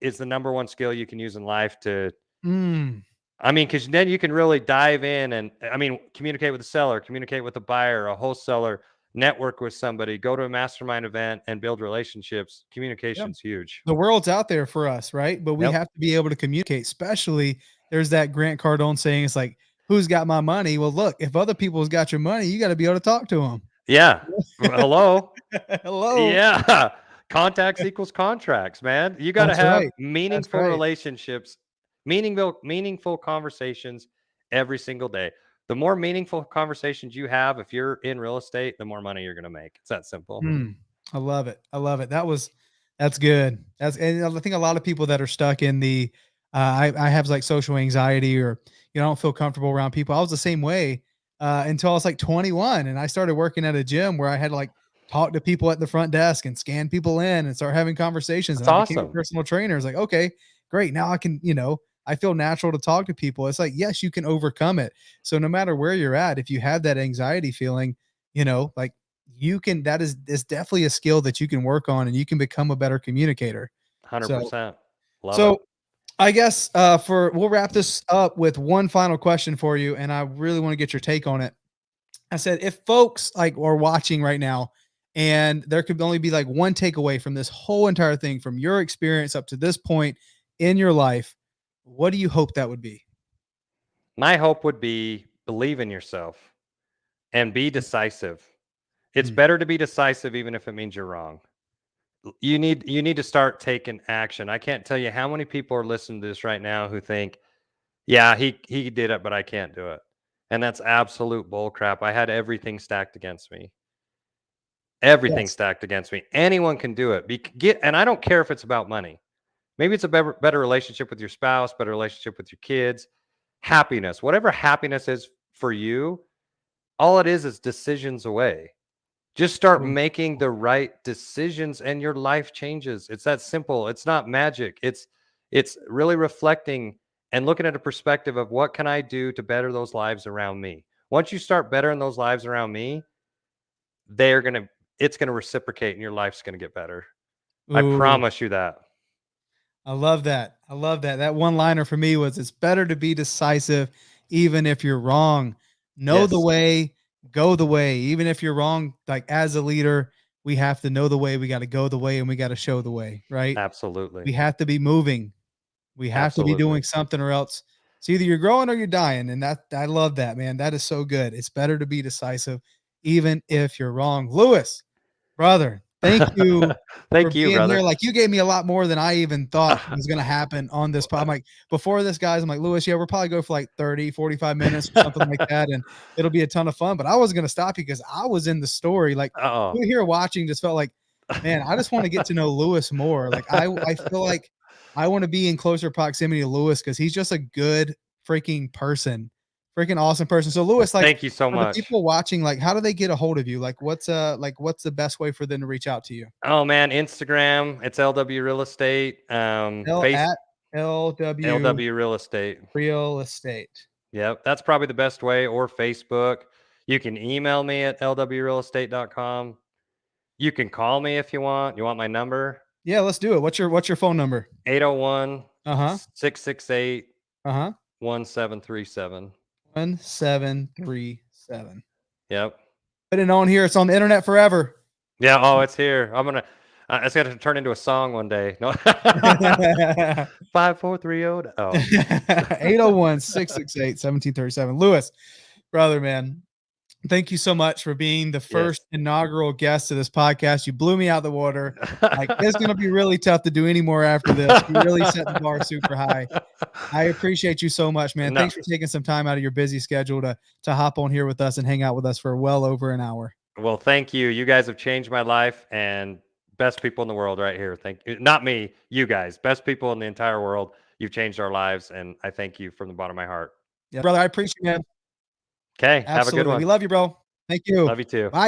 is the number one skill you can use in life to, Mm. I mean, because then you can really dive in and, I mean, communicate with the seller, communicate with the buyer, a wholesaler, network with somebody, go to a mastermind event and build relationships. Yeah. Communication's huge. The world's out there for us, right? But we Yep. have to be able to communicate, especially there's that Grant Cardone saying, it's like, who's got my money? Well, look, if other people's got your money, you got to be able to talk to them. Yeah. Hello. Hello. Yeah. Contacts equals contracts, man. You got to That's have right. That's meaningful right. relationships, meaningful conversations every single day. The more meaningful conversations you have, if you're in real estate, the more money you're going to make. It's that simple. Mm, I love it. I love it. That's good. And I think a lot of people that are stuck in the I have like social anxiety, or I don't feel comfortable around people. I was the same way until I was like 21, and I started working at a gym where I had to like talk to people at the front desk and scan people in and start having conversations. That's And I became a awesome. personal trainer. It's like, okay, great. Now I can, I feel natural to talk to people. It's like, yes, you can overcome it. So no matter where you're at, if you have that anxiety feeling, like you can, is definitely a skill that you can work on, and you can become a better communicator. So 100%. Love it. so I guess for we'll wrap this up with one final question for you, and I really want to get your take on it. I said, if folks like are watching right now, and there could only be like one takeaway from this whole entire thing, from your experience up to this point in your life, what do you hope that would be? My hope would be believe in yourself and be decisive. It's Mm, better to be decisive even if it means you're wrong. You need to start taking action. I can't tell you how many people are listening to this right now who think, "Yeah, he did it, but I can't do it." And that's absolute bull crap. I had everything stacked against me. Everything yes. stacked against me. Anyone can do it. And I don't care if it's about money. Maybe it's a better relationship with your spouse, better relationship with your kids, happiness. Whatever happiness is for you, all it is decisions away. Just start Mm, making the right decisions and your life changes. It's that simple. It's not magic. It's really reflecting and looking at a perspective of what can I do to better those lives around me. Once you start bettering those lives around me, they're going to it's going to reciprocate and your life's going to get better. I ooh, promise you that. I love that. I love that. That one liner for me was, it's better to be decisive even if you're wrong. Know the Yes, way, go the way. Even if you're wrong, like as a leader, we have to know the way, we got to go the way, and we got to show the way, right? absolutely. We have to be moving. We have to be Absolutely. doing something, or else it's either you're growing or you're dying. And that, I love that, man. That is so good. It's better to be decisive even if you're wrong. Lewis, brother, thank you for Thank you, being here. brother. Like, you gave me a lot more than I even thought was going to happen on this pod. I'm like, before this, guys, I'm like, Lewis, yeah, we'll probably go for like 30, 45 minutes or something like that. And it'll be a ton of fun. But I was going to stop you because I was in the story. Like, Oh. you here watching just felt like, man, I just want to get to know Lewis more. Like, I feel like I want to be in closer proximity to Lewis because he's just a good freaking person, freaking awesome person. So Lewis, like, Thank you so for the much. people watching, like, how do they get a hold of you? Like what's the best way for them to reach out to you? Oh man, Instagram, it's LW Real Estate. L Face at LW LW Real Estate. Real Estate. Yep, that's probably the best way, or Facebook. You can email me at lwrealestate.com. You can call me if you want. You want my number? Yeah, let's do it. What's your phone number? 801 Uh-huh. 668 Uh-huh. 1737. 1737. Yep. Put it on here. It's on the internet forever. Yeah, oh, it's here. It's going to turn into a song one day. No. 5430. Oh. 801-668-1737. Lewis, brother, man, thank you so much for being the Yes. first inaugural guest of this podcast. You blew me out the water. Like, it's going to be really tough to do any more after this. You really set the bar super high. I appreciate you so much, man. No. Thanks for taking some time out of your busy schedule to hop on here with us and hang out with us for well over an hour. Well, thank you. You guys have changed my life, and best people in the world right here. Thank you. Not me, you guys. Best people in the entire world. You've changed our lives, and I thank you from the bottom of my heart. Yeah, brother, I appreciate it, man. Okay. Have a good Absolutely. We one. love you, bro. Thank you. Love you too. Bye.